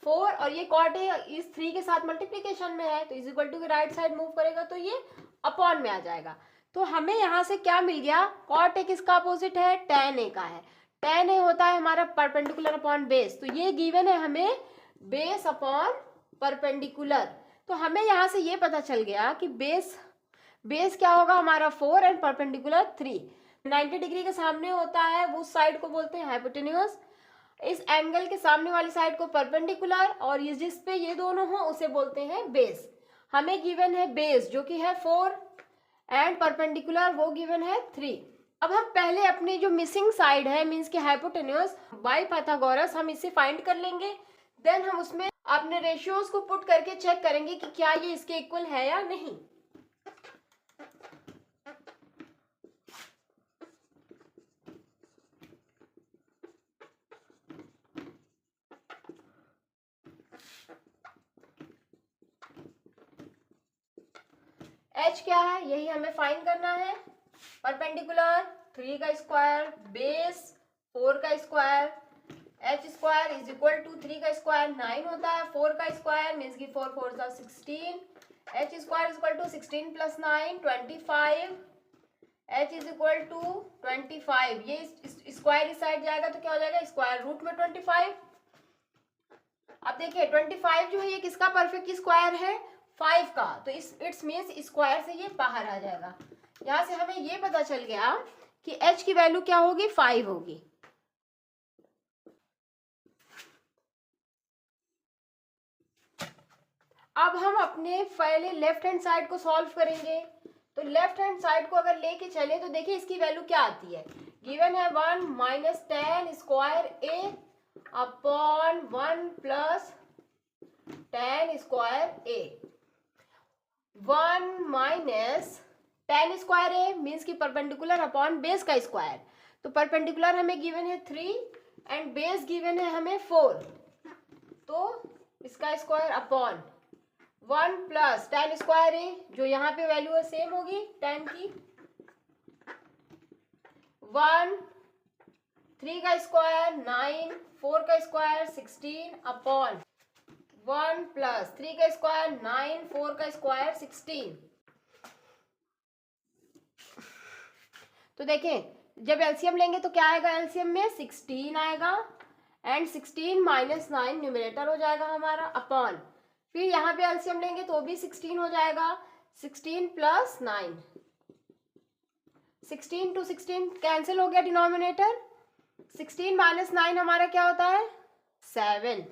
4, और ये कॉट ए इस 3 के साथ मल्टीप्लीकेशन में है तो इज इक्वल टू के राइट साइड मूव करेगा तो ये अपॉन में आ जाएगा। तो हमें यहाँ से क्या मिल गया, कॉट ए किसका अपोजिट है टेन ए का है, टेन ए होता है हमारा परपेंडिकुलर अपॉन बेस, तो ये गिवन है हमें बेस अपॉन परपेंडिकुलर। तो हमें यहाँ से ये पता चल गया कि बेस क्या होगा हमारा 4 एंड परपेंडिकुलर 3। 90 डिग्री के सामने होता है उस साइड को बोलते हैं हाइपोटेन्यूज, इस एंगल के सामने वाली साइड को परपेंडिकुलर, और ये जिस पे ये दोनों हो उसे बोलते हैं बेस। हमें गिवन है बेस जो कि है 4 एंड परपेंडिकुलर वो गिवन है 3। अब हम पहले अपनी जो मिसिंग साइड है मींस कि हाइपोटेन्यूज बाय पाइथागोरस हम इसे फाइंड कर लेंगे, देन हम उसमें अपने रेशियोज को पुट करके चेक करेंगे कि क्या ये इसके इक्वल है या नहीं। एच क्या है यही हमें फाइंड करना है, परपेंडिकुलर 3 का स्क्वायर बेस 4 का square, H square is equal to 3 का स्क्वायर 9 होता है, 4 का स्क्वायर मीन्स की 4 4 16, H square is equal to 16 plus 9 25, H is equal to 25, ये स्क्वायर इस साइड जाएगा तो क्या हो जाएगा स्क्वायर रूट में 25। अब देखिए 25 जो है ये किसका परफेक्ट स्क्वायर है 5 का, तो इट्स मीन्स स्क्वायर से ये बाहर आ जाएगा। यहाँ से हमें ये पता चल गया कि h की वैल्यू क्या होगी 5 होगी। अब हम अपने पहले लेफ्ट हैंड साइड को सॉल्व करेंगे। तो लेफ्ट हैंड साइड को अगर लेके चले तो देखिए इसकी वैल्यू क्या आती है, गिवन है 1 माइनस टेन स्क्वायर ए अपॉन 1 प्लस टेन स्क्वायर ए। 1 माइनस टेन स्क्वायर ए मीन्स की परपेंडिकुलर अपॉन बेस का स्क्वायर, तो परपेंडिकुलर हमें गिवन है 3 एंड बेस गिवन है हमें 4, तो इसका square upon 1 plus ten square A जो यहाँ पे वैल्यू है सेम होगी 10 की, 1 3 का स्क्वायर 9 4 का स्क्वायर 16 अपॉन 1 प्लस 3 का स्क्वायर 9 4 का स्क्वायर 16। तो देखें जब एलसीएम लेंगे तो क्या आएगा, एलसीएम में 16 आएगा एंड 16 माइनस 9 न्यूमरेटर हो जाएगा हमारा अपॉन, फिर यहाँ पे एलसीएम लेंगे तो भी 16 हो जाएगा, 16 प्लस 9, 16 टू 16 कैंसिल हो गया डिनोमिनेटर, 16 माइनस 9 हमारा क्या होता है 7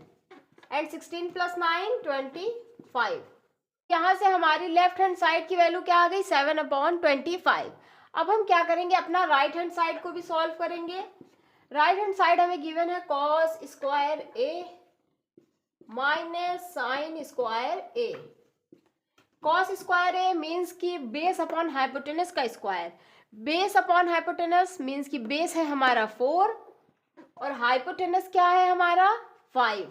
एंड 16 प्लस 9 25। यहाँ से हमारी लेफ्ट हैंड साइड की वैल्यू क्या आ गई 7/25। अब हम क्या करेंगे अपना राइट हैंड साइड को भी सॉल्व करेंगे। राइट हैंड साइड हमें गिवन है कॉस स्क्वायर ए माइनस साइन स्क्वायर ए। कॉस स्क्वायर ए मीन्स की बेस अपॉन हाइपोटेनस का square, base upon hypotenuse means की बेस है हमारा 4 और हाइपोटेनस क्या है हमारा 5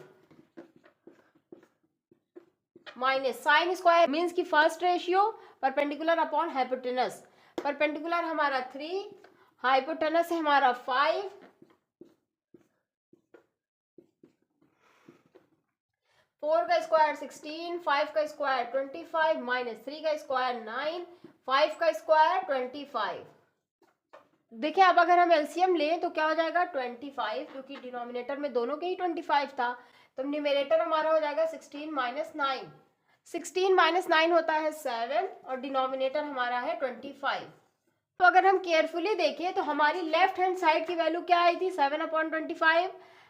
माइनस साइन स्क्वायर मीन्स की first ratio perpendicular upon hypotenuse. Perpendicular हमारा 3, हाइपोटेनस है हमारा 5, 4 का स्क्वायर 16, 5 का स्क्वायर 25 माइनस 3 का स्क्वायर 9, 5 का स्क्वायर 25। देखिए अब अगर हम एलसीएम लें तो क्या हो जाएगा 25, क्योंकि डिनोमिनेटर में दोनों के ही 25 था, तो न्यूमरेटर हमारा हो जाएगा 16 माइनस 9। 16 माइनस 9 होता है 7 और डिनोमिनेटर हमारा है 25। तो अगर हम केयरफुली देखें तो हमारी लेफ्ट हैंड साइड की वैल्यू क्या आई थी 7/25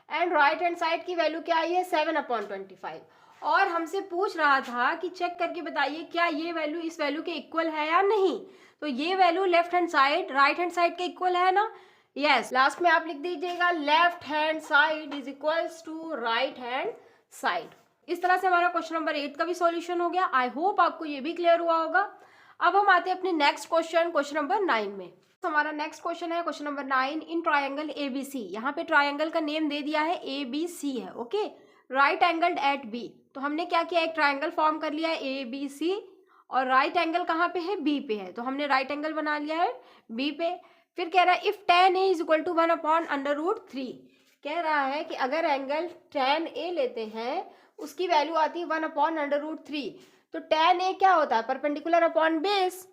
एंड राइट हैंड साइड की वैल्यू क्या आई है 7/25। और हमसे पूछ रहा था कि चेक करके बताइए क्या ये वैल्यू इस वैल्यू के इक्वल है या नहीं। तो ये value left hand side right hand side के इक्वल है ना। यस, लास्ट में आप लिख दीजिएगा left hand side is equals to right hand side. इस तरह से हमारा क्वेश्चन नंबर 8 का भी सॉल्यूशन हो गया। आई होप आपको ये भी क्लियर हुआ होगा। अब हम आते हैं अपने नेक्स्ट क्वेश्चन नंबर 9 में। तो हमारा नेक्स्ट क्वेश्चन है question number 9 in triangle ABC. यहाँ पे ट्रायंगल का नेम दे दिया है एबीसी है, okay, right angled at B. तो हमने क्या किया, एक ट्रायंगल फॉर्म कर लिया है एबीसी और राइट एंगल कहाँ पे है बी पे है, तो हमने राइट एंगल बना लिया है बी पे। फिर कह रहा है if tan a is equal to 1/√3। कह रहा है कि अगर एंगल tan a लेते हैं उसकी वैल्यू आती है 1/√3। तो tan a क्या होता है परपेंडिकुलर अपॉन बेस।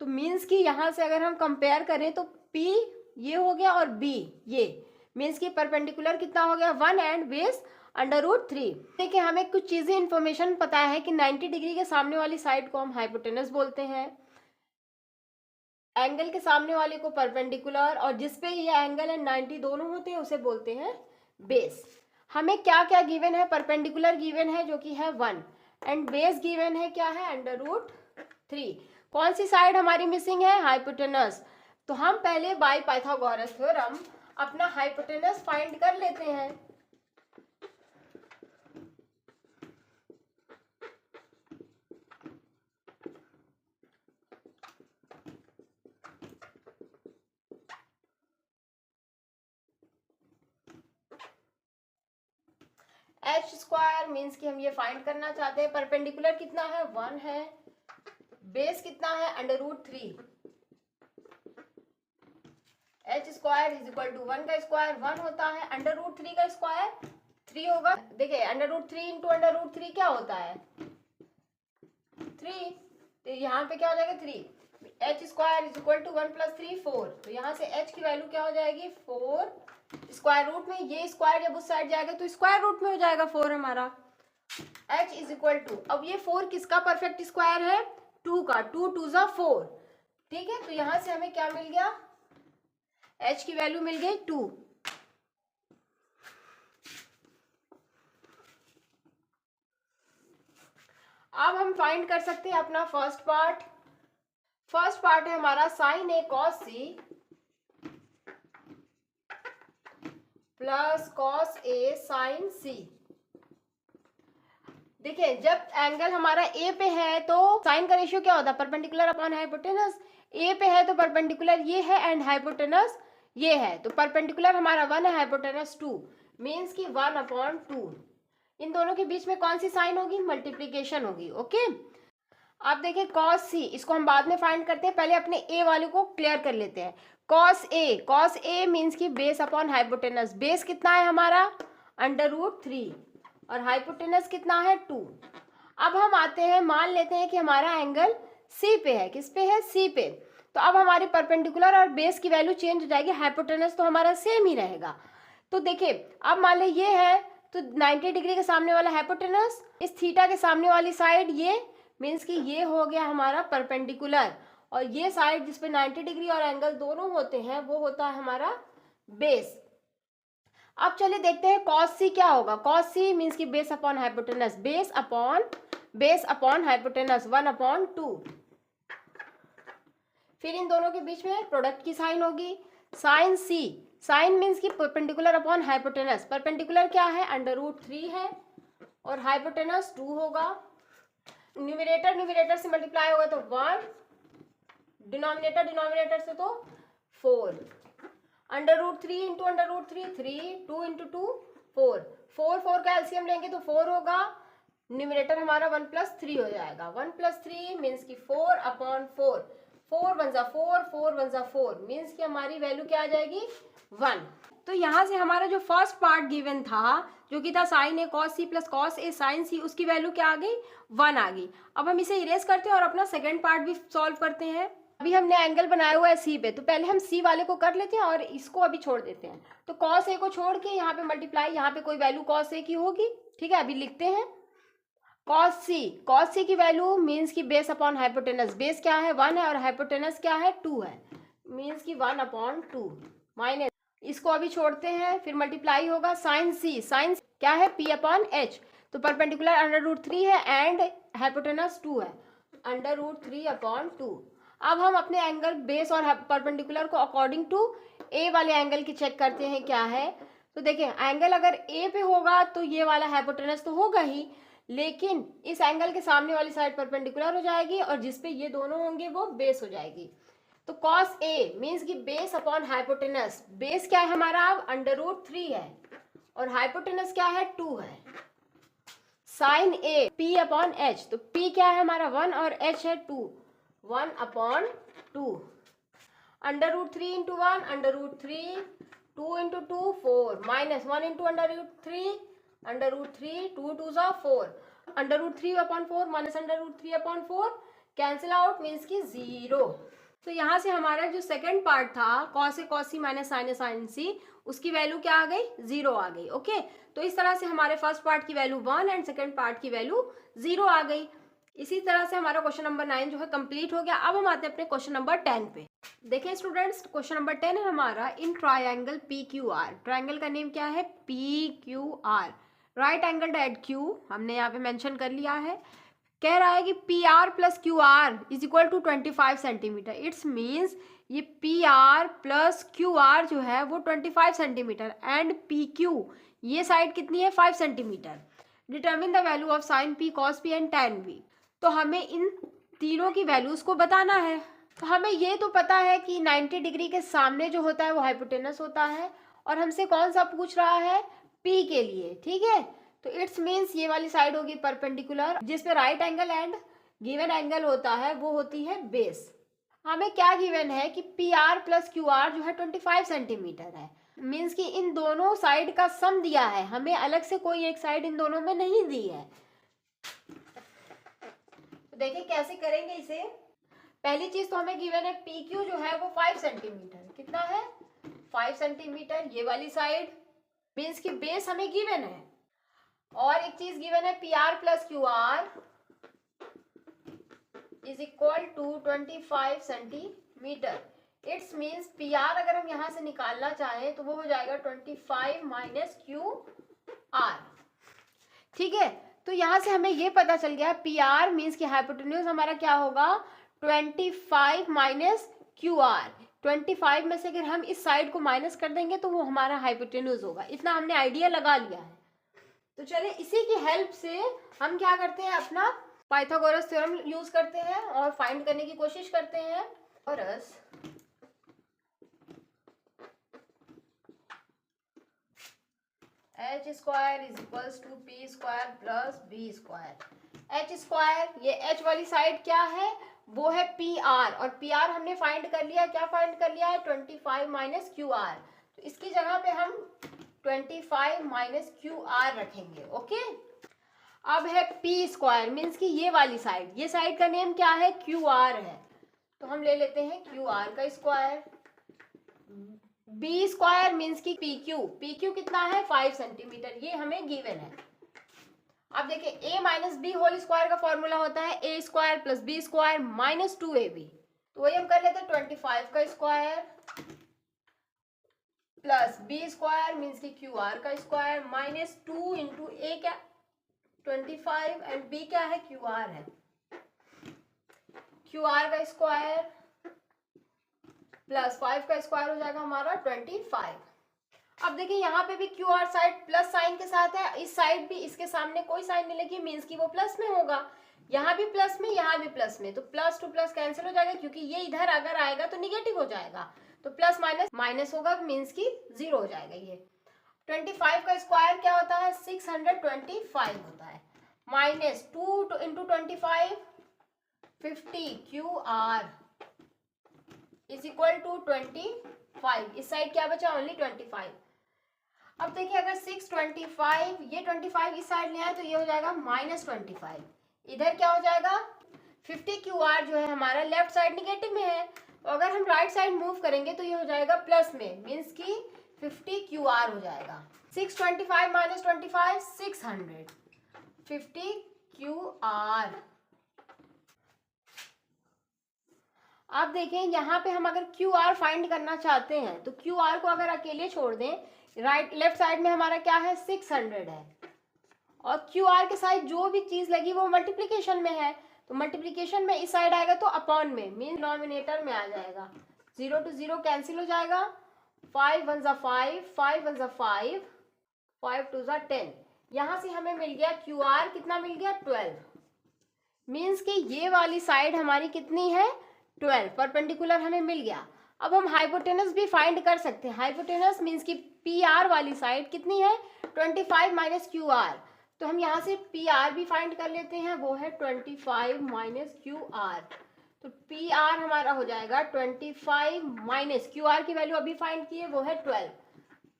तो मीन्स कि यहाँ से अगर हम कंपेयर करें तो P ये हो गया और B ये, मीन्स कि परपेंडिकुलर कितना हो गया 1 एंड बेस √3। देखिए हमें कुछ चीजें इंफॉर्मेशन पता है कि 90 डिग्री के सामने वाली साइड को हम हाइपोटेनस बोलते हैं, एंगल के सामने वाले को परपेंडिकुलर, और जिसपे ये एंगल एंड 90 दोनों होते हैं उसे बोलते हैं बेस। हमें क्या क्या गिवन है, परपेंडिकुलर गिवन है जो कि है 1 एंड बेस गिवन है क्या है √3। कौन सी साइड हमारी मिसिंग है हाइपोटेनस। तो हम पहले बाय पाइथागोरस थ्योरम अपना हाइपोटेनस फाइंड कर लेते हैं। एच स्क्वायर मीन्स कि हम ये फाइंड करना चाहते हैं परपेंडिकुलर कितना है 1 है, बेस कितना है √3। H square is equal to 1 का स्क्वायर 1 होता है, √3 का स्क्वायर 3 होगा। देखिए √3 इंटू √3 क्या होता है 3, तो यहाँ पे क्या हो जाएगा 3। H square is equal to 1 + 3 4, तो यहाँ से एच की वैल्यू क्या हो जाएगी 4। स्क्वायर रूट में ये स्क्वायर जब उस साइड जाएगा तो स्क्वायर रूट में हो जाएगा 4 हमारा। एच इज इक्वल टू, अब ये 4 किसका परफेक्ट स्क्वायर है 2 का, 2 2 ज़ा 4, ठीक है। तो यहाँ से हमें क्या मिल गया एच की वैल्यू मिल गई 2। अब हम फाइंड कर सकते हैं अपना फर्स्ट पार्ट। फर्स्ट पार्ट है हमारा sign A cos C plus cos A sin सी। देखिए जब एंगल हमारा ए पे है तो साइन का रेशियो क्या होता है परपेंडिकुलर अपॉन हाइपोटेनस। ए पे है तो परपेंडिकुलर ये है एंड हाइपोटेनस ये है, तो परपेंडिकुलर हमारा 1 है हाइपोटेनस 2, मीन्स की 1/2। इन दोनों के बीच में कौन सी साइन होगी मल्टीप्लीकेशन होगी, ओके। अब देखिए कॉस सी, इसको हम बाद में फाइंड करते हैं, पहले अपने ए वाले को क्लियर कर लेते हैं। कॉस ए मीन्स की बेस अपॉन हाइपोटेनस, बेस कितना है हमारा √3 और हाइपोटेनस कितना है 2। अब हम आते हैं मान लेते हैं कि हमारा एंगल सी पे है, किस पे है सी पे। तो अब हमारी परपेंडिकुलर और बेस की वैल्यू चेंज हो जाएगी, हाइपोटेनस तो हमारा सेम ही रहेगा। तो देखिए अब मान ले ये है तो 90 डिग्री के सामने वाला हाइपोटेनस, इस थीटा के सामने वाली साइड ये, मीन्स कि ये हो गया हमारा परपेंडिकुलर, और ये साइड जिसपे 90 डिग्री और एंगल दोनों होते हैं वो होता है हमारा बेस। अब चलिए देखते हैं कॉस सी क्या होगा। कॉस सी मीन्स की base upon hypotenuse, base upon hypotenuse 1/2। फिर इन दोनों के बीच में प्रोडक्ट की साइन होगी साइन सी, साइन मीन्स की परपेंडिकुलर अपॉन हाइपोटेनस, परपेंडिकुलर क्या है √3 है और हाइपोटेनस 2 होगा। न्यूमरेटर से मल्टीप्लाई होगा तो 1, डिनोमिनेटर से तो 4। √3 इंटू √3 3, 2 इंटू 2 4, 4 का एलसीएम लेंगे तो 4 होगा, न्यूमरेटर हमारा 1 + 3 हो जाएगा। 1 + 3 मीन्स की 4/4, 4 वन जा 4, 4 वन जा 4 मीन्स की हमारी वैल्यू क्या आ जाएगी 1। तो यहाँ से हमारा जो फर्स्ट पार्ट गिवन था जो कि था sin a cos c plus cos a sin c, उसकी वैल्यू क्या आ गई 1 आ गई। अब हम इसे इरेज करते हैं और अपना सेकेंड पार्ट भी सॉल्व करते हैं। अभी हमने एंगल बनाया हुआ है सी पे, तो पहले हम सी वाले को कर लेते हैं और इसको अभी छोड़ देते हैं। तो cos a को छोड़ के यहाँ पे मल्टीप्लाई, यहाँ पे कोई वैल्यू cos a की होगी, ठीक है। अभी लिखते हैं cos c की वैल्यू मीन्स की बेस अपॉन हाइपोटेनस, बेस क्या है 1 है और हाइपोटेनस क्या है 2 है, मीन्स की 1/2 माइनस, इसको अभी छोड़ते हैं, फिर मल्टीप्लाई होगा sin c, sin क्या है p/h, तो परपेंडिकुलर √3 है एंड हाइपोटेनस 2 है, √3/2। अब हम अपने एंगल बेस और परपेंडिकुलर को अकॉर्डिंग टू ए वाले एंगल की चेक करते हैं क्या है। तो देखिए एंगल अगर ए पे होगा तो ये वाला हाइपोटेनस तो होगा ही, लेकिन इस एंगल के सामने वाली साइड परपेंडिकुलर हो जाएगी और जिसपे ये दोनों होंगे वो बेस हो जाएगी। तो cos a मीन्स की बेस अपॉन हाइपोटेनस, बेस क्या है हमारा अब √3 है और हाइपोटेनस क्या है 2 है। sin a p/h, तो p क्या है हमारा 1 और h है 2, 1/2, √3 into 1 √3, 2 into 2 4, minus 1 into √3, √3, 2 2 4, √3/4 minus √3/4 cancel out means की 0। तो यहाँ से हमारा जो सेकंड पार्ट था cos a cos c minus sin a sin c, उसकी वैल्यू क्या आ गई 0 आ गई। ओके, तो इस तरह से हमारे फर्स्ट पार्ट की वैल्यू 1 एंड सेकंड पार्ट की वैल्यू 0 आ गई। इसी तरह से हमारा क्वेश्चन नंबर 9 जो है कंप्लीट हो गया। अब हम आते हैं अपने क्वेश्चन नंबर 10 पे। देखिए स्टूडेंट्स, क्वेश्चन नंबर 10 है हमारा, इन ट्राइंगल PQR, ट्राइंगल का नेम क्या है PQR, right angled eight Q, हमने यहाँ पे मेंशन कर लिया है। कह रहा है कि PR + QR is equal to 25 centimetre. It's means ये PR + QR जो है वो 25 सेंटीमीटर एंड PQ ये साइड कितनी है 5 centimetre. Determine the value of sin P cos P and tan V। तो हमें इन तीनों की वैल्यूज को बताना है। तो हमें ये तो पता है कि 90 डिग्री के सामने जो होता है वो हाइपोटेनस होता है और हमसे कौन सा पूछ रहा है P के लिए, ठीक है। तो इट्स मीन्स ये वाली साइड होगी परपेंडिकुलर, जिसपे right angle and given angle होता है वो होती है बेस। हमें क्या गिवन है कि PR + QR जो है 25 सेंटीमीटर है, मीन्स कि इन दोनों साइड का सम दिया है, हमें अलग से कोई एक साइड इन दोनों में नहीं दी है। तो देखिए कैसे करेंगे इसे। पहली चीज तो हमें गिवन है PQ जो है वो 5 सेंटीमीटर, कितना है 5 सेंटीमीटर, ये वाली साइड मीन्स की बेस हमें गिवन है। और एक चीज गिवन है PR + QR is equal to 25 centimetre. It's means PR अगर हम यहां से निकालना चाहें तो वो हो जाएगा 25 माइनस QR, ठीक है। तो यहां से हमें ये पता चल गया PR मीन्स की हाइपोटेन्यूज हमारा क्या होगा 25 माइनस QR। 25 में से अगर हम इस साइड को माइनस कर देंगे तो वो हमारा हाइपोटेन्यूज होगा। इतना हमने आइडिया लगा लिया है। तो चलिए इसी की हेल्प से हम क्या करते हैं, अपना पाइथागोरस थ्योरम यूज करते हैं और फाइंड करने की कोशिश करते हैं। और h² is equals to p² + b²। h², ये h वाली साइड क्या है वो है PR और PR हमने फाइंड कर लिया, क्या फाइंड कर लिया है 25 माइनस QR। तो इसकी जगह पे हम 25 माइनस QR रखेंगे। ओके, अब है p² मीन्स कि ये वाली साइड, ये साइड का नेम क्या है QR है, तो हम ले लेते हैं QR का स्क्वायर। b² मीन्स की PQ कितना है 5 सेंटीमीटर, ये हमें गिवन है। अब देखिए a minus B whole square का फॉर्मूला होता है a² + b² माइनस 2ab, तो वही हम कर लेते हैं 25 का स्क्वायर प्लस b² मीन्स की QR का स्क्वायर माइनस 2 इंटू a क्या 25 एंड b क्या है QR है, QR का स्क्वायर प्लस 5 का स्क्वायर हो जाएगा हमारा 25। अब देखिए यहाँ पे भी QR साइड प्लस साइन के साथ है, इस साइड भी इसके सामने कोई साइन नहीं लगी मीन्स की वो प्लस में होगा, यहाँ भी प्लस में यहाँ भी प्लस में, तो प्लस टू प्लस कैंसिल हो जाएगा क्योंकि ये इधर अगर आएगा तो निगेटिव हो जाएगा। तो प्लस माइनस माइनस होगा, मीन्स की 0 हो जाएगा। ये 25 का स्क्वायर क्या होता है? 625 होता है। Minus 2 into 25 50 Q R is equal to 25। इस साइड क्या बचा? ओनली 25। अब देखिए अगर 625 ये 25 इस साइड ले आए तो ये हो जाएगा -25। इधर क्या हो जाएगा? 50 क्यू आर जो है हमारा लेफ्ट साइड निगेटिव में है, तो अगर हम राइट साइड मूव करेंगे तो ये हो जाएगा प्लस में, मीन्स की 50 क्यू आर हो जाएगा। 625 माइनस 25 600 50 क्यू आर। आप देखें यहाँ पे हम अगर क्यू आर फाइंड करना चाहते हैं तो क्यू आर को अगर अकेले छोड़ दें, राइट लेफ्ट साइड में हमारा क्या है? 600 है, और क्यू आर के साइड जो भी चीज लगी वो मल्टीप्लीकेशन में है, तो मल्टीप्लीकेशन में इस साइड आएगा तो अपॉन में, मीन डिनोमिनेटर में आ जाएगा। 0 to 0 कैंसिल हो जाएगा। 5 1 जा 5, 5 1 जा 5, 5 2 जा 10। यहाँ से हमें मिल गया क्यू आर कितना मिल गया? 12। मीन्स कि ये वाली साइड हमारी कितनी है? 12 परपेंडिकुलर हमें मिल गया। अब हम हाइपोटेनस भी फाइंड कर सकते हैं। हाइपोटेनस मीन्स कि पी आर वाली साइड कितनी है? 25 माइनस क्यू आर। तो हम यहाँ से पी आर भी फाइंड कर लेते हैं, वो है 25 माइनस क्यू आर। तो पी आर हमारा हो जाएगा 25 माइनस क्यू आर की वैल्यू अभी फाइंड की है, वो है 12।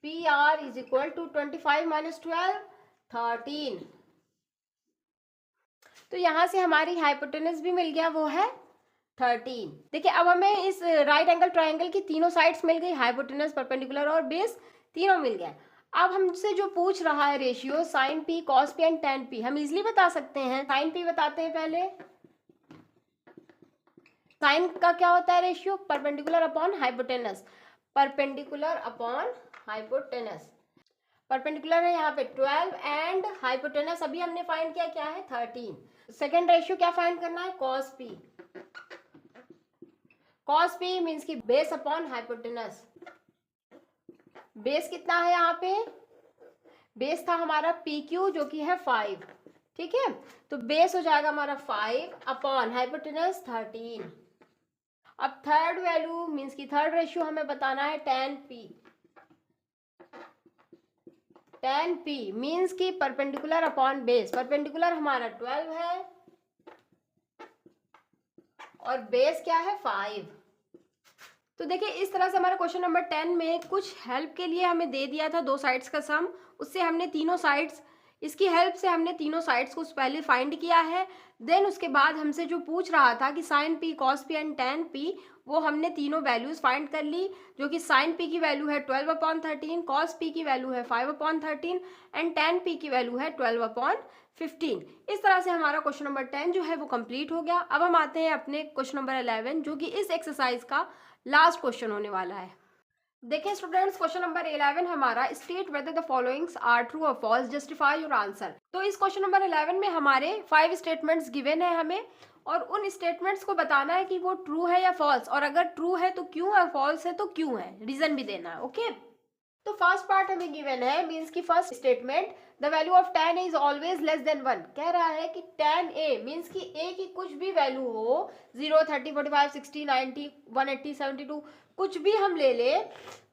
P R is equal to 25 minus 12 13। तो यहाँ से हमारी हाइपोटेनस भी मिल गया, वो है 13। देखिए अब हमें इस राइट एंगल ट्राइंगल की तीनों साइड्स मिल गई, हाइपोटेनस, परपेंडिकुलर और बेस तीनों मिल गए। अब हमसे जो पूछ रहा है ratio sine P, cos P and tan P, हम इजिली बता सकते हैं। साइन पी बताते हैं पहले। साइन का क्या होता है ratio? Perpendicular upon hypotenuse. Perpendicular upon hypotenuse. Perpendicular है यहाँ पे 12 एंड हाइपोटेनस अभी हमने फाइंड किया क्या है? 13। सेकेंड रेशियो क्या फाइंड करना है? Cos P. Cos P means की बेस अपॉन हाइपोटेनस। बेस कितना है यहाँ पे? बेस था हमारा पी क्यू जो कि है 5, ठीक है, तो बेस हो जाएगा हमारा 5 अपॉन हाइपोटेनस 13। अब थर्ड वैल्यू मीन्स की थर्ड रेशियो हमें बताना है ten P. Ten P means की परपेंडिकुलर अपॉन बेस। परपेंडिकुलर हमारा 12 है और बेस क्या है? 5। तो देखिए इस तरह से हमारा क्वेश्चन नंबर 10 में कुछ हेल्प के लिए हमें दे दिया था 2 साइड्स का सम, उससे हमने तीनों साइड्स, इसकी हेल्प से हमने तीनों साइड्स को पहले फाइंड किया है। देन उसके बाद हमसे जो पूछ रहा था कि sine P, cos P and tan P, वो हमने तीनों वैल्यूज फाइंड कर ली, जो कि साइन पी की वैल्यू है 12/13, कॉस पी की वैल्यू है 5/13 एंड टेन पी की वैल्यू है 12/15। इस तरह से हमारा क्वेश्चन नंबर 10 जो है वो कंप्लीट हो गया। अब हम आते हैं अपने क्वेश्चन नंबर 11 जो कि इस एक्सरसाइज का लास्ट क्वेश्चन होने वाला है। देखिए स्टूडेंट्स क्वेश्चन नंबर 11 हमारा state whether the followings are true और फॉल्स, जस्टिफाई योर आंसर। तो इस क्वेश्चन नंबर 11 में हमारे 5 स्टेटमेंट्स गिवन है हमें, और उन स्टेटमेंट्स को बताना है कि वो ट्रू है या फॉल्स, और अगर ट्रू है तो क्यों, और फॉल्स है तो क्यों है, रीजन भी देना है। ओके, तो फर्स्ट पार्ट हमें गिवन है, मीन्स की first statement the value of tan a is always less than 1। कह रहा है कि tan a मीन्स की a की कुछ भी वैल्यू हो, 0 30 45 60 90 180 72 कुछ भी हम ले ले,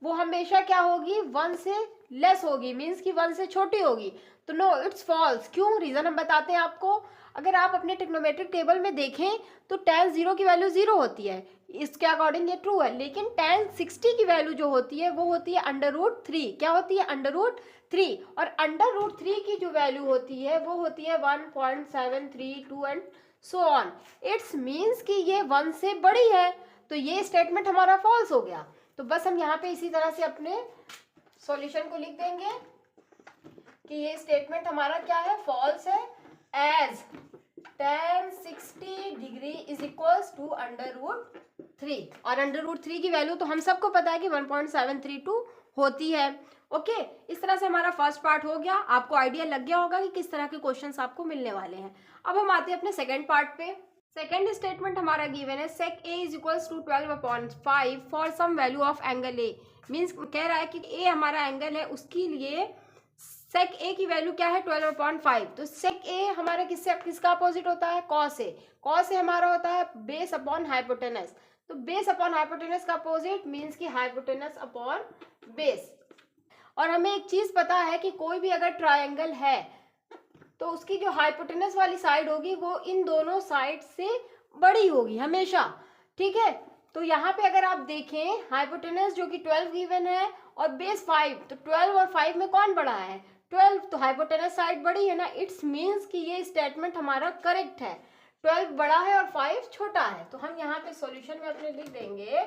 वो हमेशा क्या होगी? 1 से लेस होगी, मीन्स की 1 से छोटी होगी। तो नो, इट्स फॉल्स। क्यों? रीजन हम बताते हैं आपको। अगर आप अपने ट्रिग्नोमेट्रिक टेबल में देखें तो tan 0 की वैल्यू 0 होती है, इसके अकॉर्डिंग ये ट्रू है। लेकिन tan 60 की वैल्यू जो होती है वो होती है √3। क्या होती है? √3। और √3 की जो वैल्यू होती है वो होती है 1.732 and so on. It's means कि ये 1 से बड़ी है, तो ये स्टेटमेंट हमारा फॉल्स हो गया। तो बस हम यहाँ पे इसी तरह से अपने सॉल्यूशन को लिख देंगे कि ये स्टेटमेंट हमारा क्या है? फॉल्स है। As tan 60 degree is equals to √3, और √3 की वैल्यू तो हम सबको पता है कि 1.732 होती है। ओके, इस तरह से हमारा फर्स्ट पार्ट हो गया। आपको आइडिया लग गया होगा कि किस तरह के क्वेश्चंस आपको मिलने वाले हैं। अब हम आते हैं अपने सेकंड पार्ट पे। सेकंड स्टेटमेंट हमारा गिवन है sec a is equals to 12/5 for some value of angle a। Means कह रहा है कि a हमारा एंगल है, उसके लिए sec a की वैल्यू क्या है? 12/5। तो sec a हमारा किसका अपोजिट होता है? cos a। cos a हमारा होता है बेस अपॉन हाइपोटेनस। तो बेस अपॉन हाइपोटेनस का अपोजिट मीन्स कि हाइपोटेनस अपॉन बेस। और हमें एक चीज पता है कि कोई भी अगर ट्रायंगल है तो उसकी जो हाइपोटेनस वाली साइड होगी वो इन दोनों साइड से बड़ी होगी हमेशा, ठीक है। तो यहाँ पे अगर आप देखें हाइपोटेनस जो कि 12 गिवन है और बेस 5, तो 12 और 5 में कौन बड़ा है? 12, तो हाइपोटेनस साइड बड़ी है ना, इट्स मीन्स कि ये स्टेटमेंट हमारा करेक्ट है। 12 बड़ा है और 5 छोटा है, तो हम यहाँ पे सॉल्यूशन में अपने लिख देंगे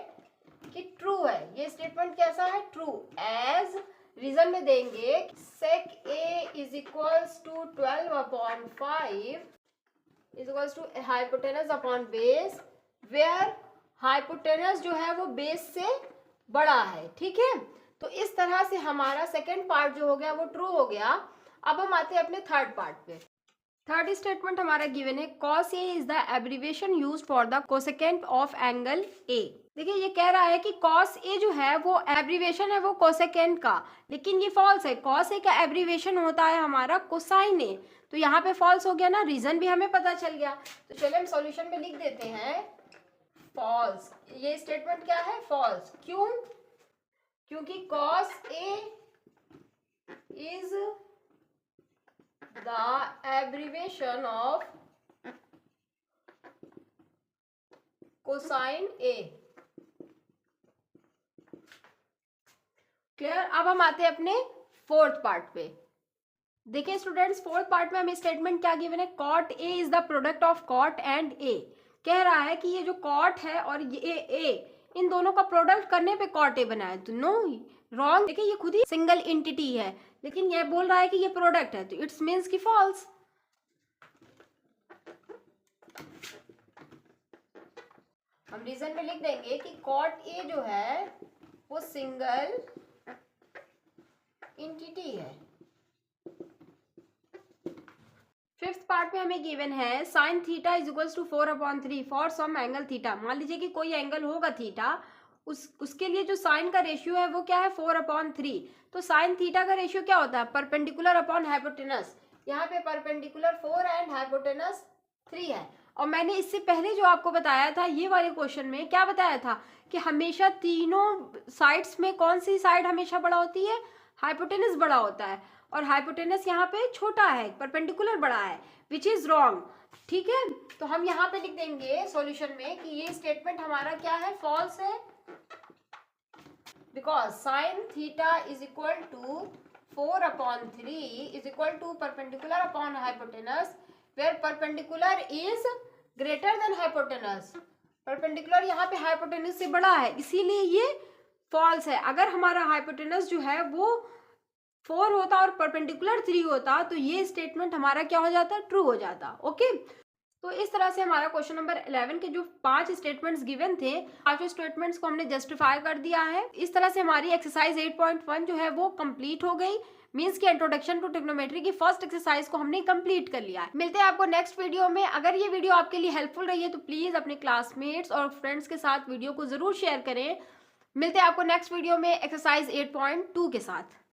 कि ट्रू है। ये स्टेटमेंट कैसा है? ट्रू। एज रीजन में देंगे sec a is equals to 12 upon 5 is equals to hypotenuse upon base, where hypotenuse जो है वो बेस से बड़ा है, ठीक है। तो इस तरह से हमारा सेकेंड पार्ट जो हो गया वो ट्रू हो गया। अब हम आते हैं अपने थर्ड पार्ट पे। थर्ड स्टेटमेंट हमारा गिवन है cos a is the abbreviation used for the cosecant of angle a। देखिए ये कह रहा है कि cos a जो है वो एब्रीविएशन है वो कोसेकेंट का, लेकिन ये फॉल्स है। cos a का एब्रीविएशन होता है हमारा कोसाइन a, तो यहाँ पे फॉल्स हो गया ना, रीजन भी हमें पता चल गया। तो चलिए हम सॉल्यूशन में लिख देते हैं फॉल्स। ये स्टेटमेंट क्या है? फॉल्स। क्यों? क्योंकि cos a is the abbreviation of cosine A। Clear? अब हम आते हैं अपने फोर्थ पार्ट पे। देखिए स्टूडेंट्स, फोर्थ पार्ट में हमें स्टेटमेंट क्या गिवन है? cot A is the product of cot and A। कह रहा है कि ये जो cot है और ये A, इन दोनों का प्रोडक्ट करने पे cot A बना है, तो नो, रॉन्ग। देखिए ये खुद ही सिंगल एंटिटी है, लेकिन ये बोल रहा है कि ये प्रोडक्ट है, तो इट्स मीन्स की फॉल्स। हम रीजन में लिख देंगे कि cot A जो है वो सिंगल एंटिटी है। फिफ्थ पार्ट में हमें गिवन है sine theta is equals to 4/3 for some angle theta. मान लीजिए कि कोई एंगल होगा थीटा, उसके लिए जो साइन का रेशियो है वो क्या है? 4/3। तो साइन थीटा का रेशियो क्या होता है? Perpendicular upon hypotenuse. यहाँ पे परपेंडिकुलर 4 एंड हाइपोटेनस 3 है। और मैंने इससे पहले जो आपको बताया था ये वाले क्वेश्चन में क्या बताया था कि हमेशा तीनों साइड्स में कौन सी साइड हमेशा बड़ा होती है? हाइपोटेनस बड़ा होता है, और हाइपोटेनस यहाँ पे छोटा है, परपेंडिकुलर बड़ा है, विच इज रॉन्ग, ठीक है। तो हम यहाँ पे लिख देंगे सॉल्यूशन में कि ये स्टेटमेंट हमारा क्या है? फॉल्स है, because sine theta is equal to 4/3 is equal to perpendicular upon hypotenuse, where perpendicular is greater than hypotenuse. Perpendicular यहाँ पे हाइपोटेनस से बड़ा है, इसीलिए ये फॉल्स है। अगर हमारा हाइपोटेनस जो है वो 4 होता और परपेंडिकुलर 3 होता तो ये स्टेटमेंट हमारा क्या हो जाता? ट्रू हो जाता। ओके, तो इस तरह से हमारा क्वेश्चन नंबर 11 के जो 5 स्टेटमेंट्स गिवन थे, 5 स्टेटमेंट्स को हमने जस्टिफाई कर दिया है। इस तरह से हमारी एक्सरसाइज 8.1 जो है वो कंप्लीट हो गई। मींस की इंट्रोडक्शन टू ट्रिग्नोमेट्री की फर्स्ट एक्सरसाइज को हमने कंप्लीट कर लिया है। मिलते हैं आपको नेक्स्ट वीडियो में। अगर ये वीडियो आपके लिए हेल्पफुल रही है तो प्लीज अपने क्लासमेट्स और फ्रेंड्स के साथ वीडियो को जरूर शेयर करें। मिलते हैं आपको नेक्स्ट वीडियो में एक्सरसाइज 8.2 के साथ।